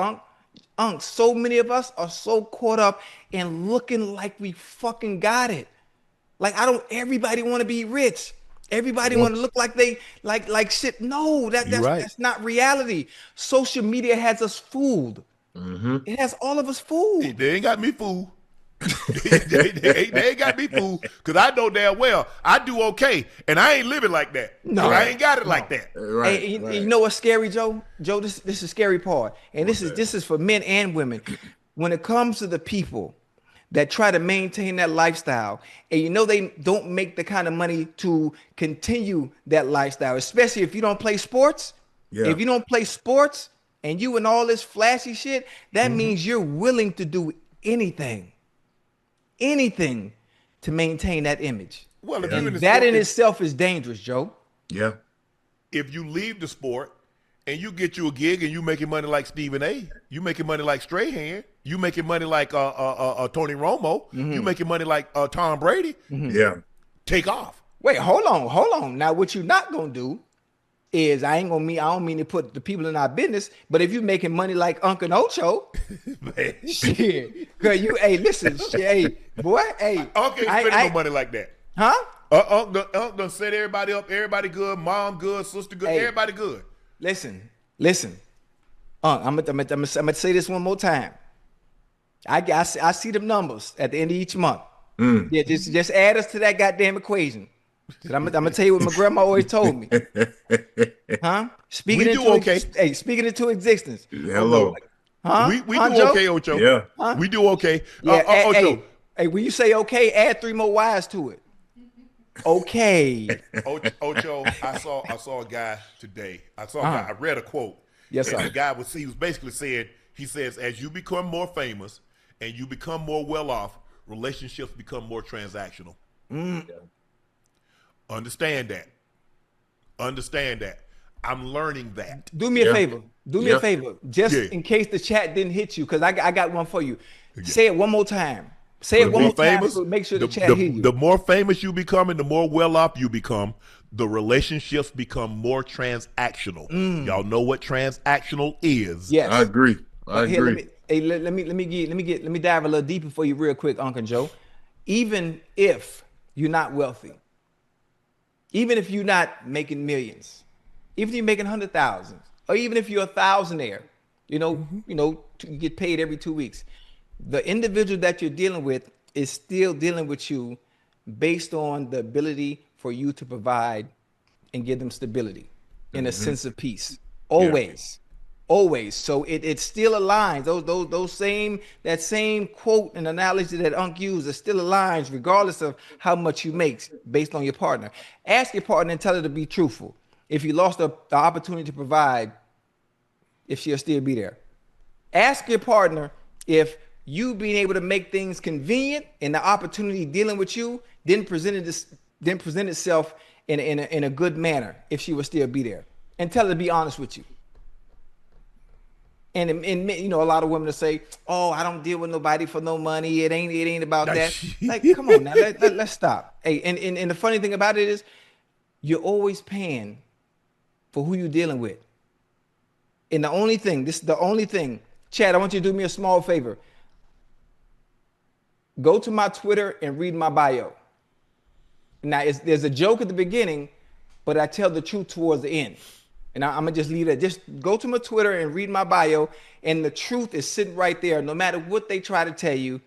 so many of us are so caught up in looking like we fucking got it. Like everybody want to be rich. Everybody want to look like they like shit. No, that's not reality. Social media has us fooled. It has all of us fooled. They ain't got me fooled. they ain't got me fooled because I know damn well I do okay, and I ain't living like that. No, I ain't got it like that. Right, you know what's scary, Joe? Joe, this is the scary part, and this is for men and women. When it comes to the people that try to maintain that lifestyle, and you know they don't make the kind of money to continue that lifestyle, especially if you don't play sports. Yeah. If you don't play sports and you and all this flashy shit, that means you're willing to do anything to maintain that image. Well, if and that in itself is dangerous, Joe. Yeah. If you leave the sport and you get you a gig and you making money like Stephen A, you making money like Strahan, you making money like Tony Romo, you making money like Tom Brady. Yeah. Take off. Wait, hold on. Now, what you're not gonna do is I don't mean to put the people in our business, but if you're making money like Unc and Ocho, shit, girl, listen, shit, hey, boy, hey, Unc ain't spending no money like that, huh? Unc done set everybody up, everybody good, mom good, sister good, everybody good. Listen, Unc, I'm gonna say this one more time. I see them numbers at the end of each month. Yeah, just add us to that goddamn equation. I'm gonna tell you what my grandma always told me. Huh? Speaking into existence. Hello. Huh? We do okay, Ocho. Yeah. Huh? We do okay. Yeah, Ocho. Hey, when you say okay, add 3 more Y's to it. Okay. Ocho, I saw a guy today. I read a quote. Yes, sir. And the guy he was basically saying, he says, as you become more famous and you become more well off, relationships become more transactional. Understand that. I'm learning that. Do me a favor. Do me a favor. Just in case the chat didn't hit you, because I got one for you. Say it one more time. Say it one more time so make sure the chat hear you. The more famous you become and the more well-off you become, the relationships become more transactional. Y'all know what transactional is. Yes. I agree. Let me dive a little deeper for you real quick, Uncle Joe. Even if you're not wealthy, even if you're not making millions, even if you're making 100,000, or even if you're a thousandaire, you get paid every 2 weeks, the individual that you're dealing with is still dealing with you based on the ability for you to provide and give them stability in a sense of peace. Always. So it still aligns. That same quote and analogy that Unc used, it still aligns regardless of how much you make based on your partner. Ask your partner and tell her to be truthful. If you lost the opportunity to provide, if she'll still be there. Ask your partner if you being able to make things convenient and the opportunity dealing with you didn't present itself in a good manner, if she will still be there. And tell her to be honest with you. And a lot of women will say, "Oh, I don't deal with nobody for no money. It ain't about that." Like, come on now, let's stop. Hey, and the funny thing about it is, you're always paying for who you're dealing with. And this is the only thing. Chad, I want you to do me a small favor. Go to my Twitter and read my bio. Now, there's a joke at the beginning, but I tell the truth towards the end. And I'm going to just leave that. Just go to my Twitter and read my bio, and the truth is sitting right there. No matter what they try to tell you,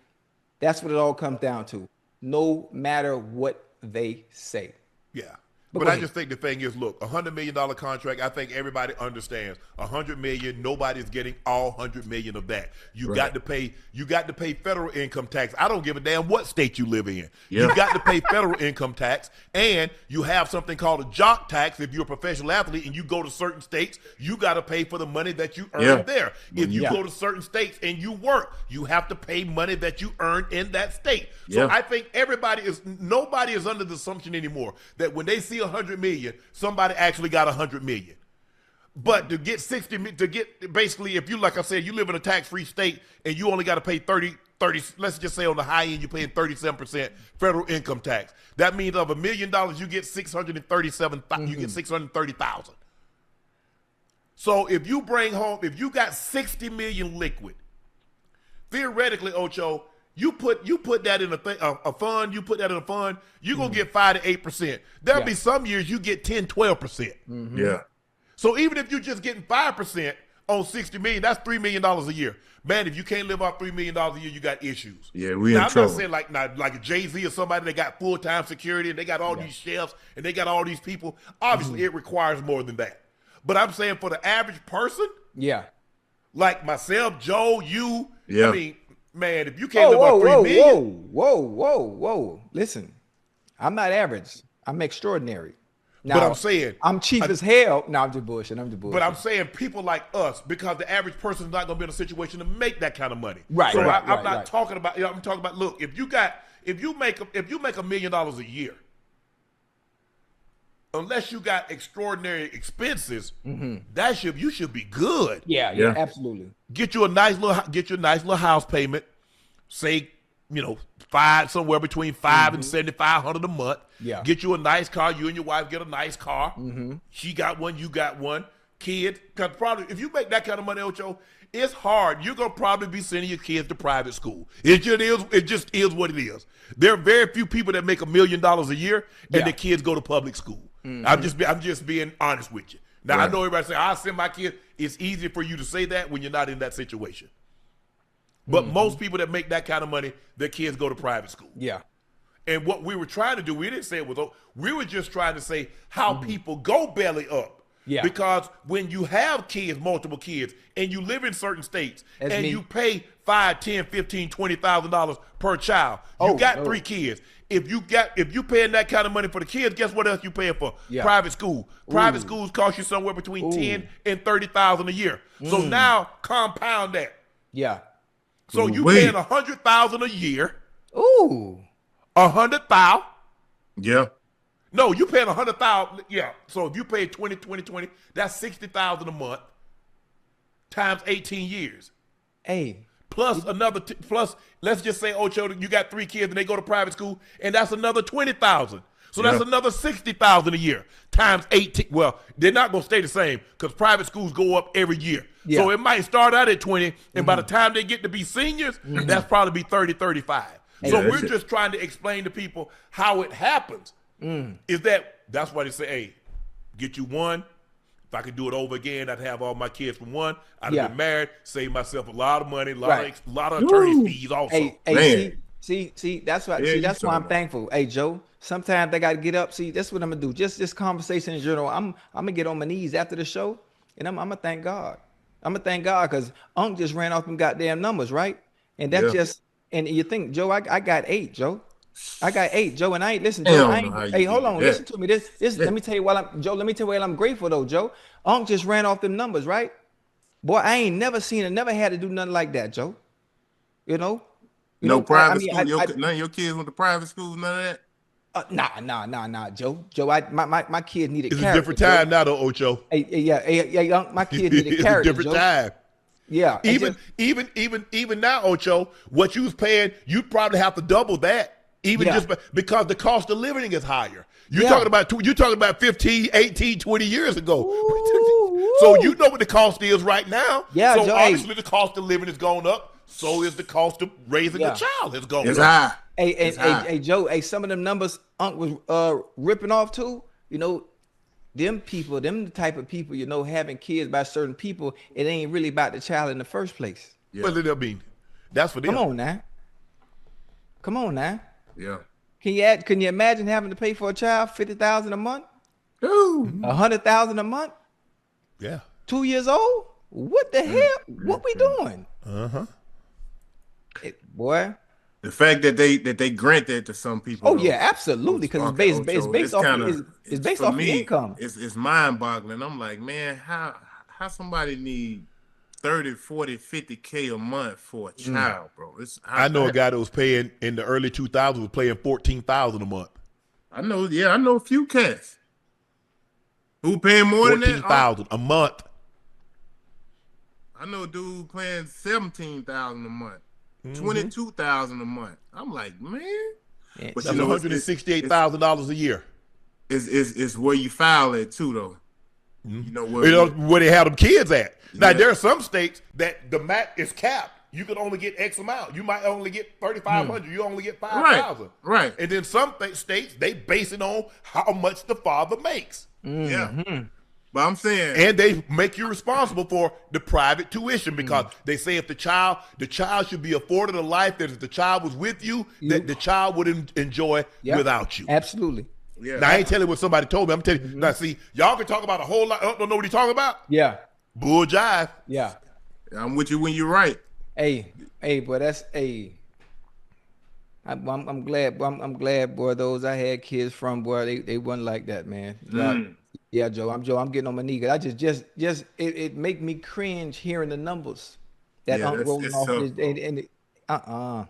that's what it all comes down to. No matter what they say. Yeah. But I just think the thing is, look, $100 million contract, I think everybody understands. $100 million, nobody's getting all $100 million of that. You got to pay federal income tax. I don't give a damn what state you live in. Yeah. You got to pay federal income tax, and you have something called a jock tax. If you're a professional athlete and you go to certain states, you got to pay for the money that you earn there. If you go to certain states and you work, you have to pay money that you earn in that state. So I think nobody is under the assumption anymore that when they see $100 million, somebody actually got $100 million. But to get basically, if you, like I said, you live in a tax-free state and you only got to pay 30, let's just say on the high end, you're paying 37% federal income tax. That means of $1 million, you get $637,000. You get $630,000. So if you got $60 million liquid, theoretically, Ocho, You put that in a fund, you put that in a fund, you're going to get 5 to 8%. There'll be some years you get 10, 12%. Yeah. So even if you're just getting 5% on $60 million, that's $3 million a year. Man, if you can't live off $3 million a year, you got issues. Yeah, we now, in trouble. I'm not saying like a Jay-Z or somebody that got full-time security and they got all these chefs and they got all these people. Obviously, it requires more than that. But I'm saying for the average person, like myself, Joe, you, I mean, man, if you can't live off $3 million. Whoa. Listen, I'm not average. I'm extraordinary. Now, but I'm saying I'm cheap as hell. No, I'm just bullshitting. But I'm saying people like us, because the average person is not going to be in a situation to make that kind of money. Right. So I'm not talking about. I'm talking about. Look, if you make $1 million a year, unless you got extraordinary expenses, you should be good. Yeah, absolutely. Get you a nice little house payment. Say, somewhere between $500 and $7,500 a month. Yeah. Get you a nice car. You and your wife get a nice car. She got one. You got one. Kids, because probably if you make that kind of money, Ocho, it's hard. You're gonna probably be sending your kids to private school. It just is what it is. There are very few people that make $1 million a year and their kids go to public school. I'm just being honest with you. Now I know everybody say I'll send my kids. It's easier for you to say that when you're not in that situation. But most people that make that kind of money, their kids go to private school. Yeah. And what we were trying to do, we didn't say it was, we were just trying to say how people go belly up. Yeah. Because when you have kids, multiple kids, and you live in certain states, That's me. you pay $5, $10, $15, $20,000 per child, you got 3 kids. If you paying that kind of money for the kids, guess what else you paying for? Yeah. Private school. Private schools cost you somewhere between $10,000 and $30,000 a year. So now compound that. Yeah. So you paying $100,000 a year. Ooh. $100,000. Yeah. No, you paying $100,000. Yeah. So if you pay 20, that's $60,000 a month times 18 years. Hey. Plus plus let's just say, Ocho, you got 3 kids and they go to private school, and that's another $20,000. So that's another $60,000 a year times 18. Well, they're not going to stay the same because private schools go up every year. Yeah. So it might start out at 20, and by the time they get to be seniors, that's probably be 30, 35. So we're just trying to explain to people how it happens. That's why they say, hey, get you one. If I could do it over again, I'd have all my kids from one. I'd have been married, save myself a lot of money, a lot of attorney fees also. Hey, see, that's why. That's why I'm thankful. Hey, Joe, sometimes I got to get up. See, that's what I'm gonna do. Just this conversation in general. I'm gonna get on my knees after the show, and I'm gonna thank God. I'm gonna thank God because Unc just ran off them goddamn numbers, right? And that's just. And you think, Joe, I got 8, Joe. I got 8, Joe, and I ain't listen, Joe. Hey, hold on, listen to me. This let me tell you why I'm grateful though, Joe. Unc just ran off them numbers, right? Boy, I ain't never seen it, never had to do nothing like that, Joe. Private school. None of your kids went to private schools, none of that? Nah, Joe. Joe, my kid needed It's character. a different time now, though, Ocho. Hey, Unc, my kid needed character. It's a different time. Yeah. Even now, Ocho, what you was paying, you'd probably have to double that. Just because the cost of living is higher. You're talking about 15, 18, 20 years ago. So you know what the cost is right now. Yeah, so Joe, obviously the cost of living has gone up. So is the cost of raising a child has gone it's up. High. Hey, Joe, some of them numbers Unc was ripping off too, them the type of people, having kids by certain people, it ain't really about the child in the first place. Yeah. What did that mean? That's for them. Come on now. Yeah. Can you imagine having to pay for a child $50,000 a month? Ooh. $100,000 a month? Yeah. 2 years old? What the hell? What we doing? Boy. The fact that they grant that to some people. Oh yeah, absolutely, because it's based off the income. It's mind-boggling. I'm like, man, how somebody need 30, 40, 50K a month for a child, bro? I know a guy that was paying in the early 2000s was paying $14,000 a month. I know a few cats who paying more than that. $14,000 a month. I know a dude paying $17,000 a month. $22,000 a month. I'm like, man, but that's $168,000 a year. Is where you file at too, though. Where they have them kids at. Now there are some states that the MAC is capped. you can only get X amount. You might only get 3,500. You only get 5,000. Right. And then some states, they base it on how much the father makes. Yeah. But I'm saying, and they make you responsible for the private tuition because they say if the child should be afforded a life that if the child was with you, that the child would enjoy without you. Absolutely. yeah. Now I ain't telling you what somebody told me. I'm telling you. Now see, y'all can talk about a whole lot. Don't know what he's talking about. Yeah. Bull jive. Yeah. I'm with you when you're right. Hey, boy, that's I'm glad. I'm glad, boy. Those I had kids from, boy, they wasn't like that, man. Yeah, Joe. I'm getting on my knee. I just it make me cringe hearing the numbers that I'm rolling off.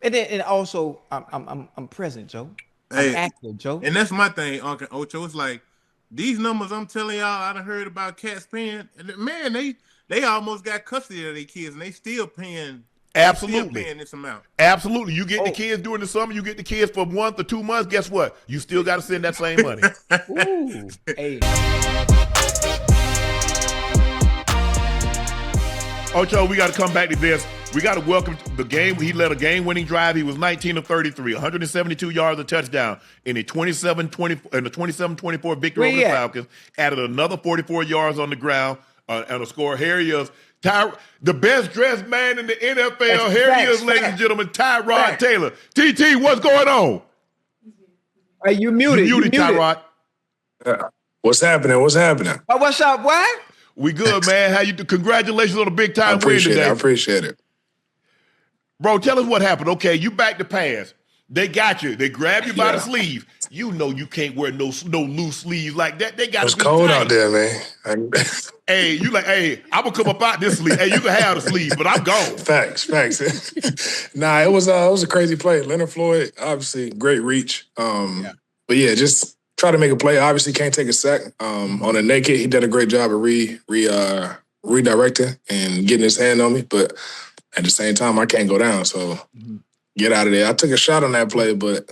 And also I'm present, Joe. I'm active, Joe. And that's my thing, Unc and Ocho. It's like these numbers I'm telling y'all. I done heard about cats paying. Man, they almost got custody of their kids, and they still paying. Absolutely. Still paying this amount. Absolutely. You get the kids during the summer, you get the kids for 1 to 2 months. Guess what? You still got to send that same money. Ooh. Hey. Ocho, we got to come back to this. We got to welcome the game. He led a game-winning drive. He was 19 of 33, 172 yards, a touchdown in a 27-24 victory over the Falcons. Added another 44 yards on the ground and a score. Here he is. The best dressed man in the NFL. Here he is, ladies and gentlemen, Tyrod Taylor. TT, what's going on? Hey, you muted. You muted, Tyrod. What's happening? What's happening? Oh, what's up, boy? We good, man. How you do? Congratulations on a big time win today. I appreciate it. Bro, tell us what happened. Okay, you back to pass. They got you. They grab you by the sleeve. You know you can't wear no loose sleeves like that. They got. It's cold out there, man. Hey, you like, hey, I'm gonna come up out this sleeve. Hey, you can have the sleeve, but I'm gone. Facts. Nah, it was a crazy play. Leonard Floyd, obviously, great reach. But yeah, just try to make a play. Obviously, can't take a sack. On a naked, he did a great job of redirecting and getting his hand on me. But at the same time, I can't go down. So get out of there. I took a shot on that play, but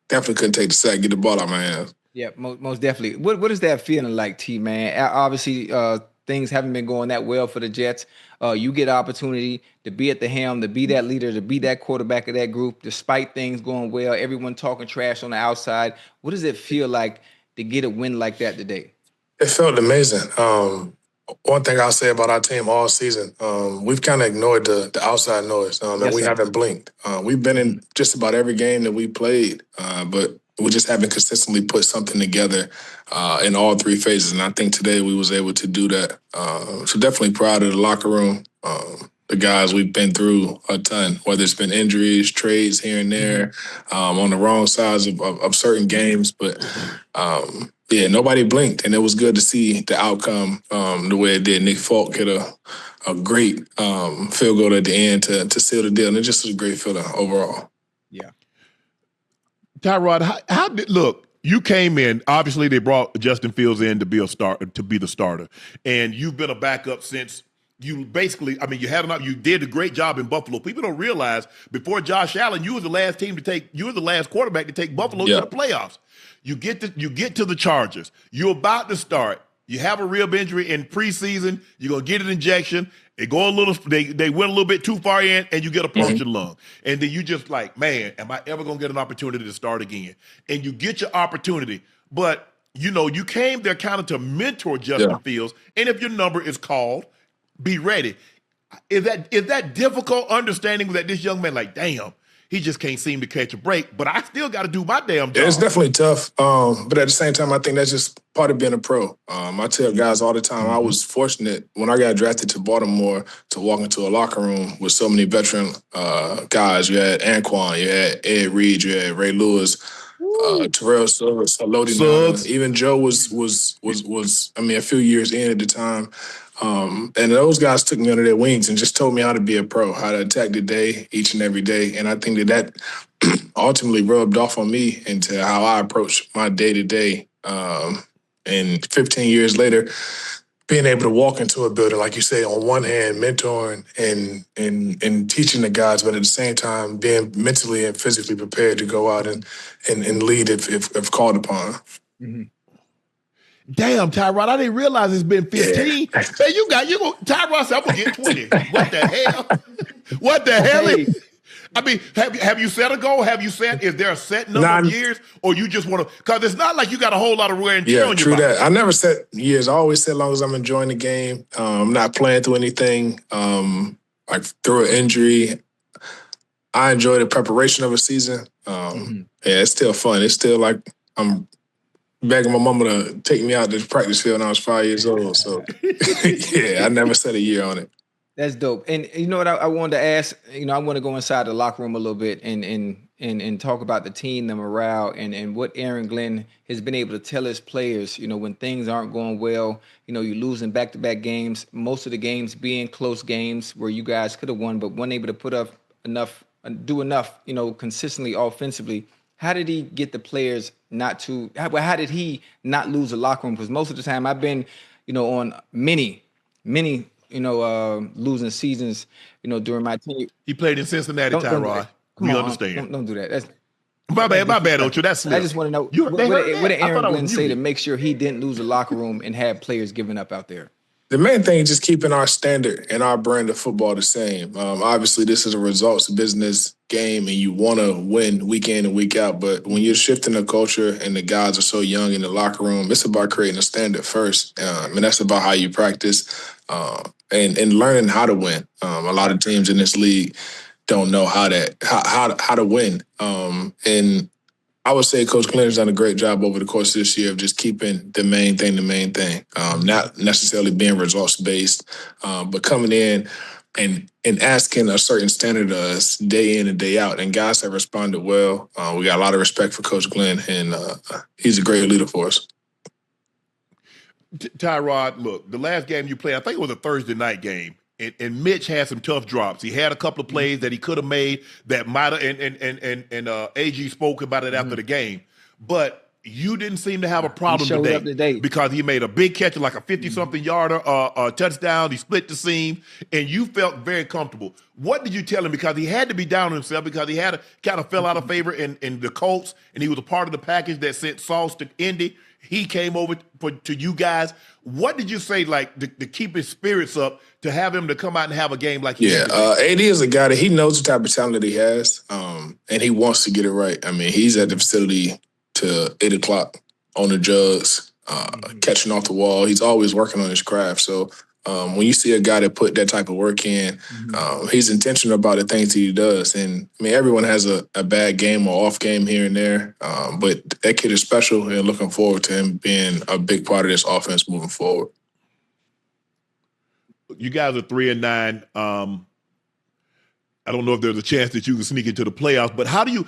definitely couldn't take the sack, get the ball out of my hands. Yeah, most definitely. What is that feeling like, T, man? Obviously, things haven't been going that well for the Jets. You get an opportunity to be at the helm, to be that leader, to be that quarterback of that group, despite things going well, everyone talking trash on the outside. What does it feel like to get a win like that today? It felt amazing. One thing I'll say about our team all season, we've kind of ignored the outside noise, and we haven't blinked. We've been in just about every game that we played, but we just haven't consistently put something together in all three phases. And I think today we was able to do that. So definitely proud of the locker room, the guys we've been through a ton, whether it's been injuries, trades here and there, on the wrong sides of certain games. But yeah, nobody blinked, and it was good to see the outcome the way it did. Nick Folk hit a great field goal at the end to seal the deal, and it just was a great feeling overall. Yeah. Tyrod, how did look? You came in. Obviously, they brought Justin Fields in to be the starter, and you've been a backup since. You basically, I mean, you did a great job in Buffalo. People don't realize before Josh Allen, you were the last quarterback to take Buffalo to the playoffs. You get to the Chargers. You're about to start. You have a rib injury in preseason. You're gonna get an injection. They went a little bit too far in, and you get a punctured lung. And then you just like, man, am I ever gonna get an opportunity to start again? And you get your opportunity, but you came there kind of to mentor Justin Fields. And if your number is called, be ready. Is that difficult understanding that this young man, like, damn, he just can't seem to catch a break, but I still got to do my damn job. Yeah, it's definitely tough. But at the same time, I think that's just part of being a pro. I tell guys all the time, I was fortunate when I got drafted to Baltimore to walk into a locker room with so many veteran guys. You had Anquan, you had Ed Reed, you had Ray Lewis, Terrell Suggs, Haloti. Even Joe was a few years in at the time. And those guys took me under their wings and just told me how to be a pro, how to attack the day each and every day. And I think that ultimately rubbed off on me into how I approach my day-to-day. And 15 years later, being able to walk into a building, like you say, on one hand, mentoring and teaching the guys, but at the same time, being mentally and physically prepared to go out and lead if called upon. Mm-hmm. Damn, Tyrod, I didn't realize it's been 15. Yeah. Man, Tyrod said, I'm going to get 20. What the hell? What the hell? Hey. I mean, have you set a goal? Have you set, is there a set number of years? Or you just want to, because it's not like you got a whole lot of wear and tear on your true body. that. I never set years. I always said as long as I'm enjoying the game, I'm not playing through anything, like through an injury. I enjoy the preparation of a season. Yeah, it's still fun. It's still like I'm begging my mama to take me out to the practice field when I was 5 years old. So, yeah, I never set a year on it. That's dope. And you know what I wanted to ask? You know, I want to go inside the locker room a little bit and talk about the team, the morale, and what Aaron Glenn has been able to tell his players. You know, when things aren't going well, you know, you're losing back-to-back games. Most of the games being close games where you guys could have won, but weren't able to put up enough, do enough, you know, consistently offensively. How did he get the players not to? How did he not lose the locker room? Because most of the time I've been, you know, on many. You know, losing seasons, you know, during my tenure. He played in Cincinnati, Tyrod. We understand. Don't do that. That's my bad, Ocho. That's slick. I just want to know what did Aaron Glenn say to make sure he didn't lose the locker room and have players giving up out there? The main thing is just keeping our standard and our brand of football the same. Obviously, this is a results business game, and you want to win week in and week out. But when you're shifting the culture and the guys are so young in the locker room, it's about creating a standard first, and that's about how you practice and learning how to win. A lot of teams in this league don't know how to win, and I would say Coach Glenn has done a great job over the course of this year of just keeping the main thing. Not necessarily being results-based, but coming in and asking a certain standard of us day in and day out. And guys have responded well. We got a lot of respect for Coach Glenn, and he's a great leader for us. Tyrod, look, the last game you played, I think it was a Thursday night game. And Mitch had some tough drops. He had a couple of plays that he could have made that might have, and AG spoke about it after the game. But you didn't seem to have a problem today because he made a big catch, like a 50-something yarder, a touchdown. He split the seam, and you felt very comfortable. What did you tell him? Because he had to be down on himself because he had kind of fell out of favor in the Colts, and he was a part of the package that sent Sauce to Indy. He came over to you guys. What did you say, like, to keep his spirits up, to have him to come out and have a game like he had? AD is a guy that he knows the type of talent that he has, and he wants to get it right. I mean, he's at the facility to 8 o'clock on the jugs, catching off the wall. He's always working on his craft. So when you see a guy that put that type of work in, he's intentional about the things that he does. And, I mean, everyone has a bad game or off game here and there, but that kid is special, and looking forward to him being a big part of this offense moving forward. You guys are 3-9. I don't know if there's a chance that you can sneak into the playoffs, but how do you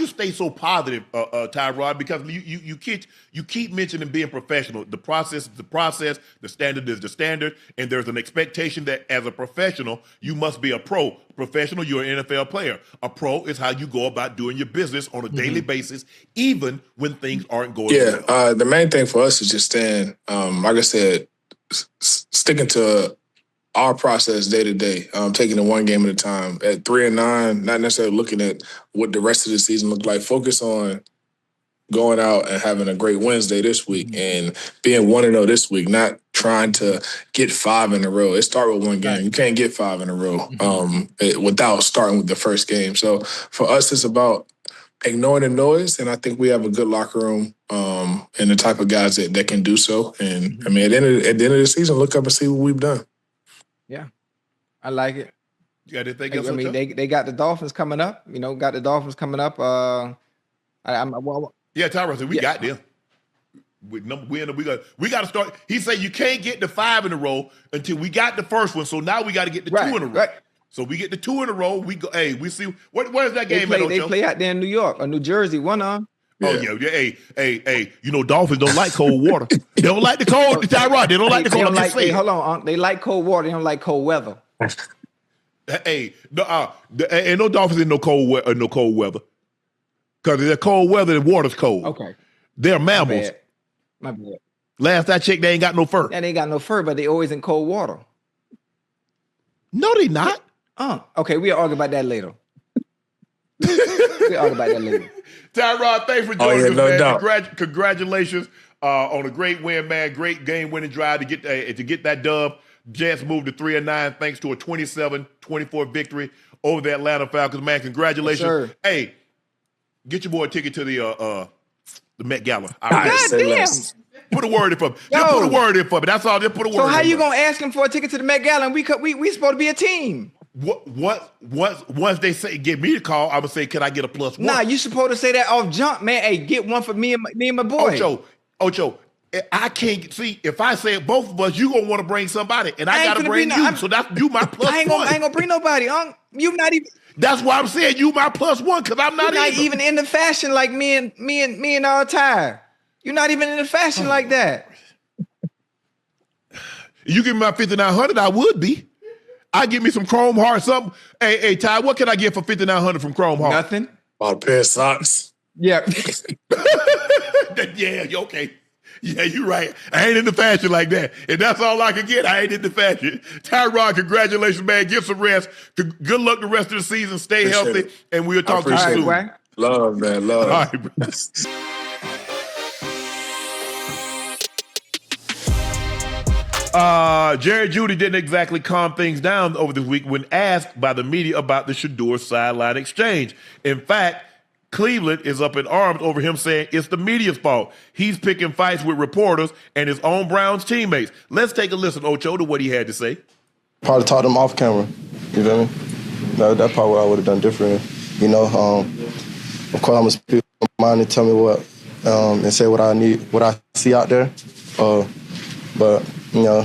stay so positive, Tyrod? Because you keep mentioning being professional. The process is the process. The standard is the standard, and there's an expectation that as a professional you must be a pro. Professional, you're an NFL player. A pro is how you go about doing your business on a daily basis, even when things aren't going well. The main thing for us is just staying, like I said, sticking to our process day to day, taking it one game at a time. At 3-9, not necessarily looking at what the rest of the season looked like. Focus on going out and having a great Wednesday this week and being 1-0 this week, not trying to get 5 in a row. It started with one game. You can't get 5 in a row without starting with the first game. So for us, it's about ignoring the noise, and I think we have a good locker room and the type of guys that can do so. And, I mean, at the end of the season, look up and see what we've done. Yeah, I like it. You got anything else? I mean, they got the Dolphins coming up. You know, got the Dolphins coming up. Yeah, Tyrod said we got them. We got to start. He said you can't get the 5 in a row until we got the first one. So now we got to get the 2 in a row. Right. So we get the 2 in a row. We go. Hey, we see where's that game at? They play out there in New York or New Jersey. One on. Oh yeah. Hey. You know, Dolphins don't like cold water. They don't like the cold. Tyrod, they don't like the cold. Hold on, Unc. They like cold water. They don't like cold weather. Ain't no Dolphins in no cold weather. Because they're cold weather, the water's cold. Okay. They're mammals. My bad. Last I checked, they ain't got no fur. And they ain't got no fur, but they always in cold water. No, they not. Okay, we'll argue about that later. We argue about that later. Tyrod, thanks for joining us, no man. doubt. Congratulations on a great win, man. Great game-winning drive to get that dub. Jets moved to 3-9 thanks to a 27-24 victory over the Atlanta Falcons. Man, congratulations. Yes, hey, get your boy a ticket to the Met Gala. God damn. Put a word in for me. Yo. Just put a word in for me. That's all. Just put a word in. So how for you me. gonna ask him for a ticket to the Met Gala? And we supposed to be a team. Once they say give me the call, I'm gonna say, can I get a +1? Nah, you supposed to say that off jump, man. Hey, get one for me and my boy. Ocho, I can't see if I say it, both of us, you gonna want to bring somebody, and I gotta bring you. So that's you my +1. I ain't gonna bring nobody. You not even. That's why I'm saying you my +1 because I'm not even in the fashion like me and Ty. You're not even in the fashion like that. You give me my 5,900, I would be. I give me some Chrome Heart, something. Hey, Ty, what can I get for 5,900 from Chrome Heart? Nothing. About a pair of socks. Yeah. Yeah, okay. Yeah, you're right. I ain't in the fashion like that. And that's all I can get. I ain't in the fashion. Tyrod, congratulations, man. Get some rest. Good luck the rest of the season. Stay healthy. And we'll talk to you soon. Right, Love, man. Love. All right, bro. Jeudy didn't exactly calm things down over this week when asked by the media about the Shedeur sideline exchange. In fact, Cleveland is up in arms over him saying it's the media's fault. He's picking fights with reporters and his own Browns teammates. Let's take a listen, Ocho, to what he had to say. Probably taught them off camera. You feel me? That's probably what I would have done different. You know, of course, I'm gonna speak my mind and tell me what and say what I need, what I see out there. But you know,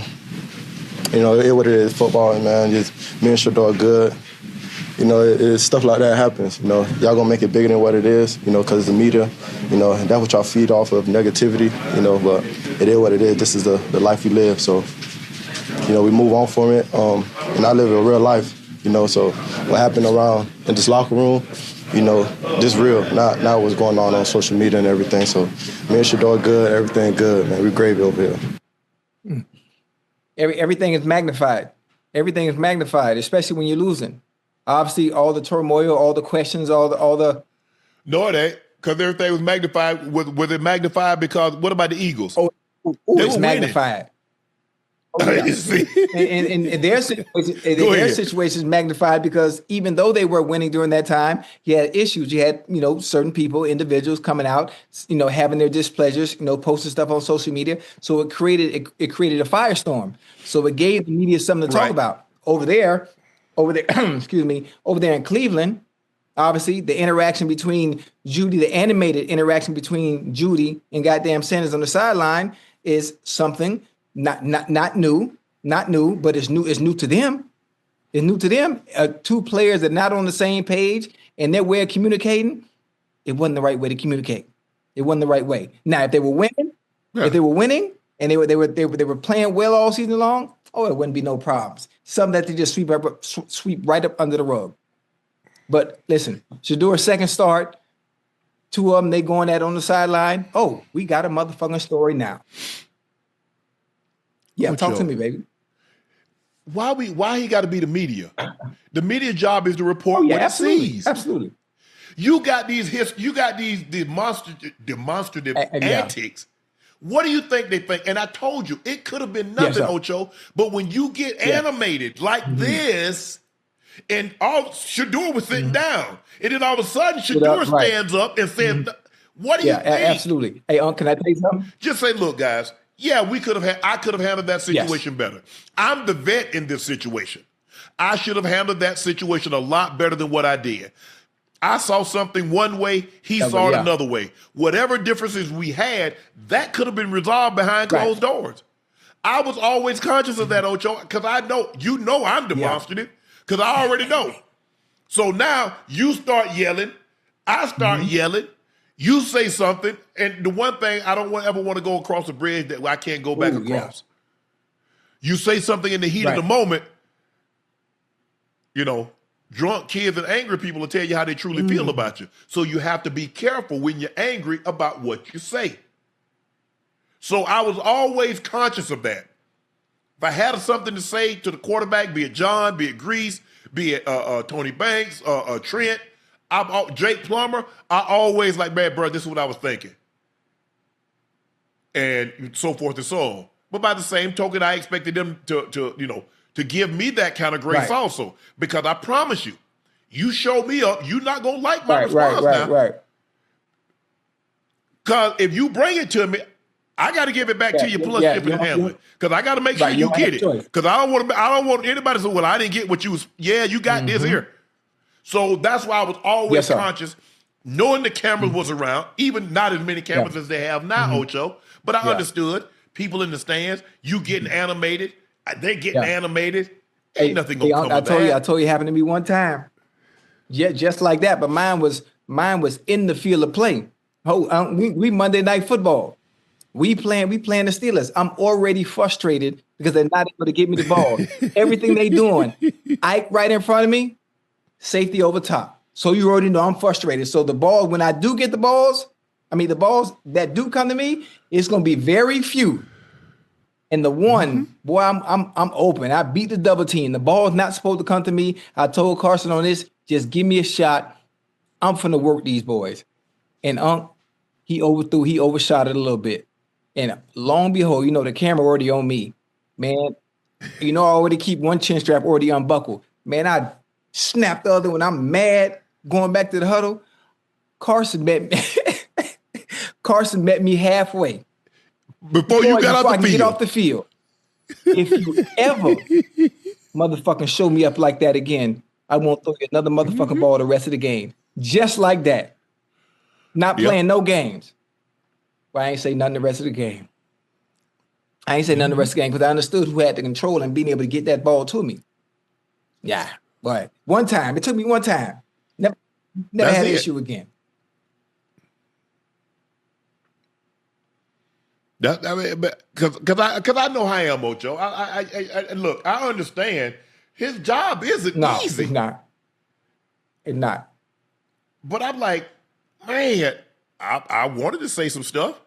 it what it is. Football, man. Just me and Shedeur are good. You know, it's stuff like that happens. You know, y'all gonna make it bigger than what it is. You know, because it's the media. You know, and that's what y'all feed off of, negativity. You know, but it is what it is. This is the life we live. So, you know, we move on from it. And I live a real life. You know, so what happened around in this locker room, you know, this real. Not what's going on social media and everything. So, me and Shedeur good. Everything good, man. We gravy over here. Everything is magnified. Everything is magnified, especially when you're losing. Obviously, all the turmoil, all the questions, all the. No, it ain't, because everything was magnified. Was it magnified because what about the Eagles? Oh, They it's were magnified. Oh, yeah. You see? and their situation is magnified because even though they were winning during that time, you had issues. You had, certain people, individuals coming out, having their displeasures, posting stuff on social media. So it created a firestorm. So it gave the media something to talk about. Over there, excuse me, over there in Cleveland, obviously the interaction between Jeudy, the animated interaction between Jeudy and goddamn Sanders on the sideline is something not new, but it's new to them. It's new to them. Two players that are not on the same page and their way of communicating, it wasn't the right way to communicate. It wasn't the right way. Now, if they were winning, and they were playing well all season long, it wouldn't be no problems. Something that they just sweep right up under the rug. But listen, Shedeur's second start, two of them, they going at on the sideline. Oh, we got a motherfucking story now. Yeah, talk to me, baby. Why he got to be the media? The media job is to report what it sees. Absolutely. You got these demonstrative antics. What do you think they think? And I told you, it could have been nothing, Ocho. But when you get animated like this, and Shedeur was sitting down, and then all of a sudden Shedeur stands up and says, "What do you think?" Absolutely. Hey, Unc, can I tell you something? Just say, "Look, guys. Yeah, I could have handled that situation better. I'm the vet in this situation. I should have handled that situation a lot better than what I did. I saw something one way, he saw it another way. Whatever differences we had, that could have been resolved behind closed doors. I was always conscious of that, Ocho, because I know, I'm demonstrative, because I already know. So now you start yelling, I start yelling, you say something, and the one thing I don't ever want to go across a bridge that I can't go back across. You say something in the heat of the moment, drunk kids and angry people will tell you how they truly feel about you. So you have to be careful when you're angry about what you say. So I was always conscious of that. If I had something to say to the quarterback, be it John, be it Grease, be it Tony Banks, Trent, Jake Plummer, I always like, man, bro, this is what I was thinking. And so forth and so on. But by the same token, I expected them to give me that kind of grace also. Because I promise you, you show me up, you're not going to like my response now. Right. Because if you bring it to me, I got to give it back to you plus shipping and handling. Because I got to make sure you get it. Because I don't want anybody to say, well, I didn't get what you was. Yeah, you got this here. So that's why I was always conscious, knowing the cameras was around, even not as many cameras as they have now, Ocho. But I understood people in the stands, you getting animated, they getting animated. Ain't nothing gonna come of that. I told you it happened to me one time. Yeah, just like that. But mine was in the field of play. We Monday Night Football. We playing the Steelers. I'm already frustrated because they're not able to get me the ball. Everything they doing, Ike right in front of me, safety over top. So you already know I'm frustrated. So the ball, when I do get the balls that do come to me, it's gonna be very few. And the one, boy, I'm open. I beat the double team. The ball is not supposed to come to me. I told Carson on this, just give me a shot. I'm finna work these boys. And Unc, he overshot it a little bit. And long behold, the camera already on me. Man, I already keep one chin strap already unbuckled. Man, I snapped the other one. I'm mad going back to the huddle. Carson met me halfway. Before you got I get off the field. If you ever motherfucking show me up like that again, I won't throw you another motherfucking ball the rest of the game. Just like that. Not playing no games. But I ain't say nothing the rest of the game. I ain't say nothing the rest of the game because I understood who had the control and being able to get that ball to me. Yeah, but one time. It took me one time. Never had an issue again. Because I know how I am, Ocho. I look, I understand his job isn't easy. It's not. It's not. But I'm like, man, I wanted to say some stuff.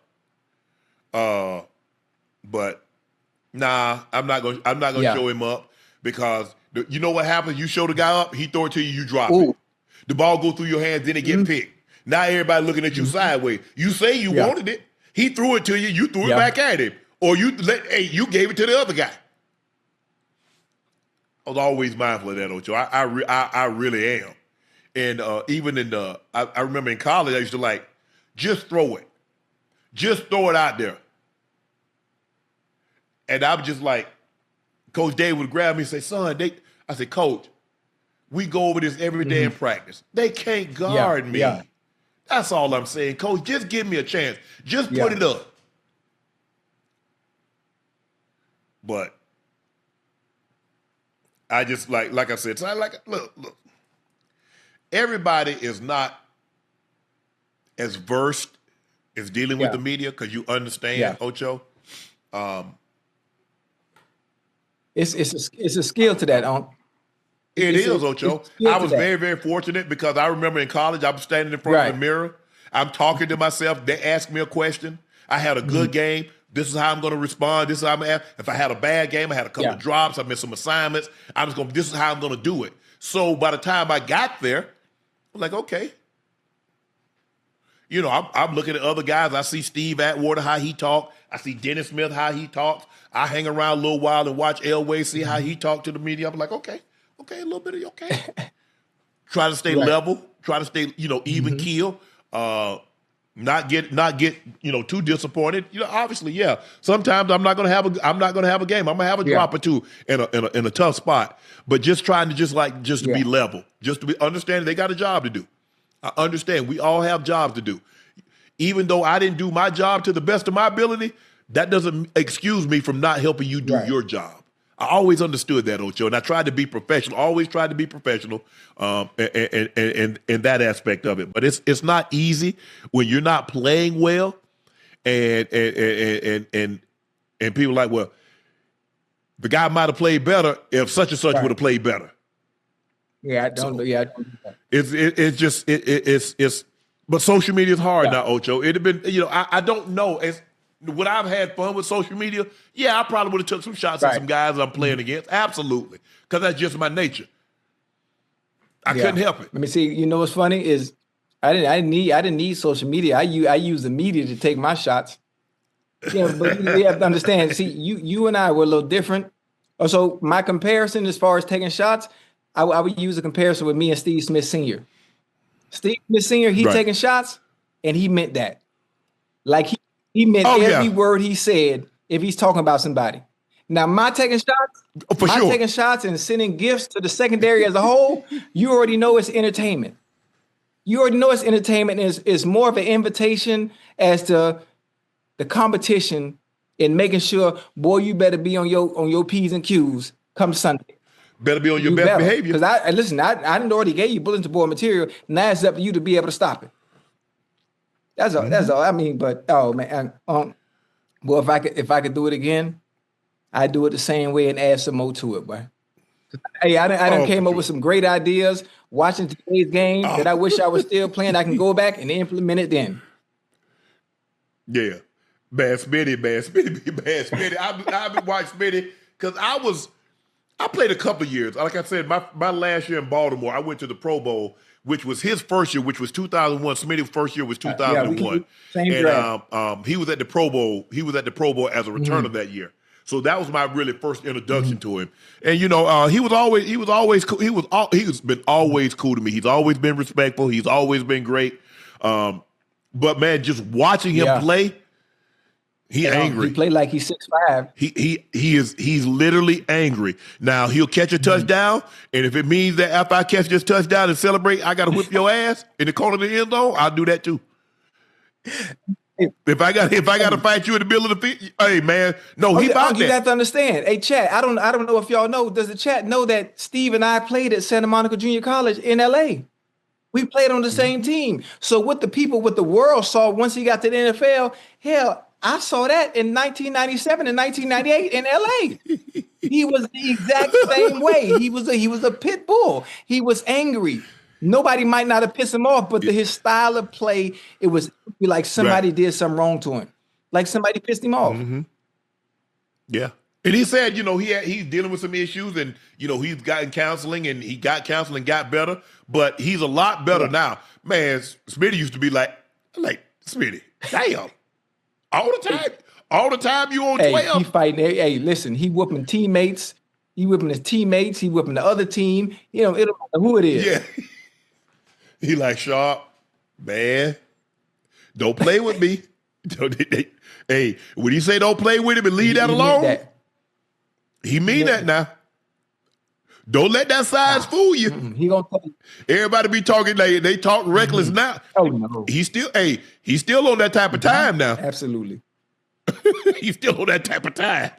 But nah, I'm not gonna show him up because you know what happens? You show the guy up, he throw it to you, you drop it. The ball go through your hands, then it get picked. Now everybody looking at you sideways. You say you wanted it. He threw it to you, you threw it back at him. Or you gave it to the other guy. I was always mindful of that, Ocho. I really am. And even I remember in college, I used to just throw it. Just throw it out there. And I was just like, Coach Dave would grab me and say, son, I said, Coach, we go over this every day in practice. They can't guard me. Yeah. That's all I'm saying. Coach, just give me a chance. Just put it up. But I just like I said, so look. Everybody is not as versed as dealing with the media because you understand, Ocho. It's a skill to that, Unc. It is, Ocho. I was very, very fortunate because I remember in college, I was standing in front of the mirror. I'm talking to myself. They asked me a question. I had a good game. This is how I'm going to respond. This is how I'm going to If I had a bad game, I had a couple of drops. I missed some assignments. This is how I'm going to do it. So by the time I got there, I'm like, okay. I'm looking at other guys. I see Steve Atwater, how he talk. I see Dennis Smith, how he talks. I hang around a little while and watch Elway, see how he talk to the media. I'm like, okay, a little bit of okay. Try to stay level. Try to stay, even keel. Not get too disappointed. Obviously, sometimes I'm not gonna have a game. I'm gonna have a drop or two in a tough spot. But just trying to to be level, just to be understanding they got a job to do. I understand we all have jobs to do. Even though I didn't do my job to the best of my ability, that doesn't excuse me from not helping you do your job. I always understood that, Ocho, and I tried to be professional. Always tried to be professional, in that aspect of it. But it's not easy when you're not playing well, and people like, well, the guy might have played better if such and such would have played better. Yeah, I don't know. Yeah, it's. But social media is hard now, Ocho. It'd have been, I don't know. Would I've had fun with social media? Yeah, I probably would have took some shots at some guys I'm playing against. Absolutely. Because that's just my nature. I couldn't help it. Let me see. You know what's funny is I didn't need social media. I use the media to take my shots. Yeah, but you have to understand. See, you and I were a little different. So my comparison as far as taking shots, I would use a comparison with me and Steve Smith Sr. Steve Smith Sr. He taking shots, and he meant that. Like he meant every word he said if he's talking about somebody. Now, my taking shots and sending gifts to the secondary as a whole, you already know it's entertainment. You already know it's entertainment. It's more of an invitation as to the competition and making sure, boy, you better be on your P's and Q's come Sunday. Better be on your best behavior. Because I didn't already gave you bulletin board material. Now it's up to you to be able to stop it. That's all. That's all. I mean, but man, well, if I could do it again, I'd do it the same way and add some more to it, boy. Hey, I done came up with some great ideas watching today's game that I wish I was still playing. I can go back and implement it then. Yeah. Bad Smitty. I've been watching Smitty because I played a couple of years. Like I said, my last year in Baltimore, I went to the Pro Bowl, which was his first year, which was 2001. Smitty's first year was 2001. And he was at the Pro Bowl. He was at the Pro Bowl as a returner that year. So that was my really first introduction to him. And he was always cool. He's been always cool to me. He's always been respectful. He's always been great. But man, just watching him play, he's angry. He played like he's 6'5". He's literally angry. Now he'll catch a touchdown, and if it means that after I catch this touchdown and celebrate, I gotta whip your ass in the corner of the end zone, I'll do that too. If I got to fight you in the middle of the field, hey man, no, he about that. You have to understand. Hey, Chad, I don't know if y'all know. Does the chat know that Steve and I played at Santa Monica Junior College in LA? We played on the same team. So what the world saw once he got to the NFL, hell, I saw that in 1997 and 1998 in LA. He was the exact same way. He was a pit bull. He was angry. Nobody might not have pissed him off, but his style of play, it was like somebody did something wrong to him. Like somebody pissed him off. Mm-hmm. Yeah. And he said, he's dealing with some issues and, he's gotten counseling and he got counseling, got better, but he's a lot better now. Man, Smitty used to be like Smitty, damn. All the time you on 12. He fighting. Hey, listen, he whooping teammates. He whooping his teammates. He whooping the other team. It don't matter who it is. Yeah. He like, Sharpe, man, don't play with me. Hey, when he say don't play with him and leave that alone, he mean that now. Don't let that size fool you. He gonna tell you. Everybody be talking like they talk reckless now. Oh no. He's still on that type of time now. Absolutely. He's still on that type of time.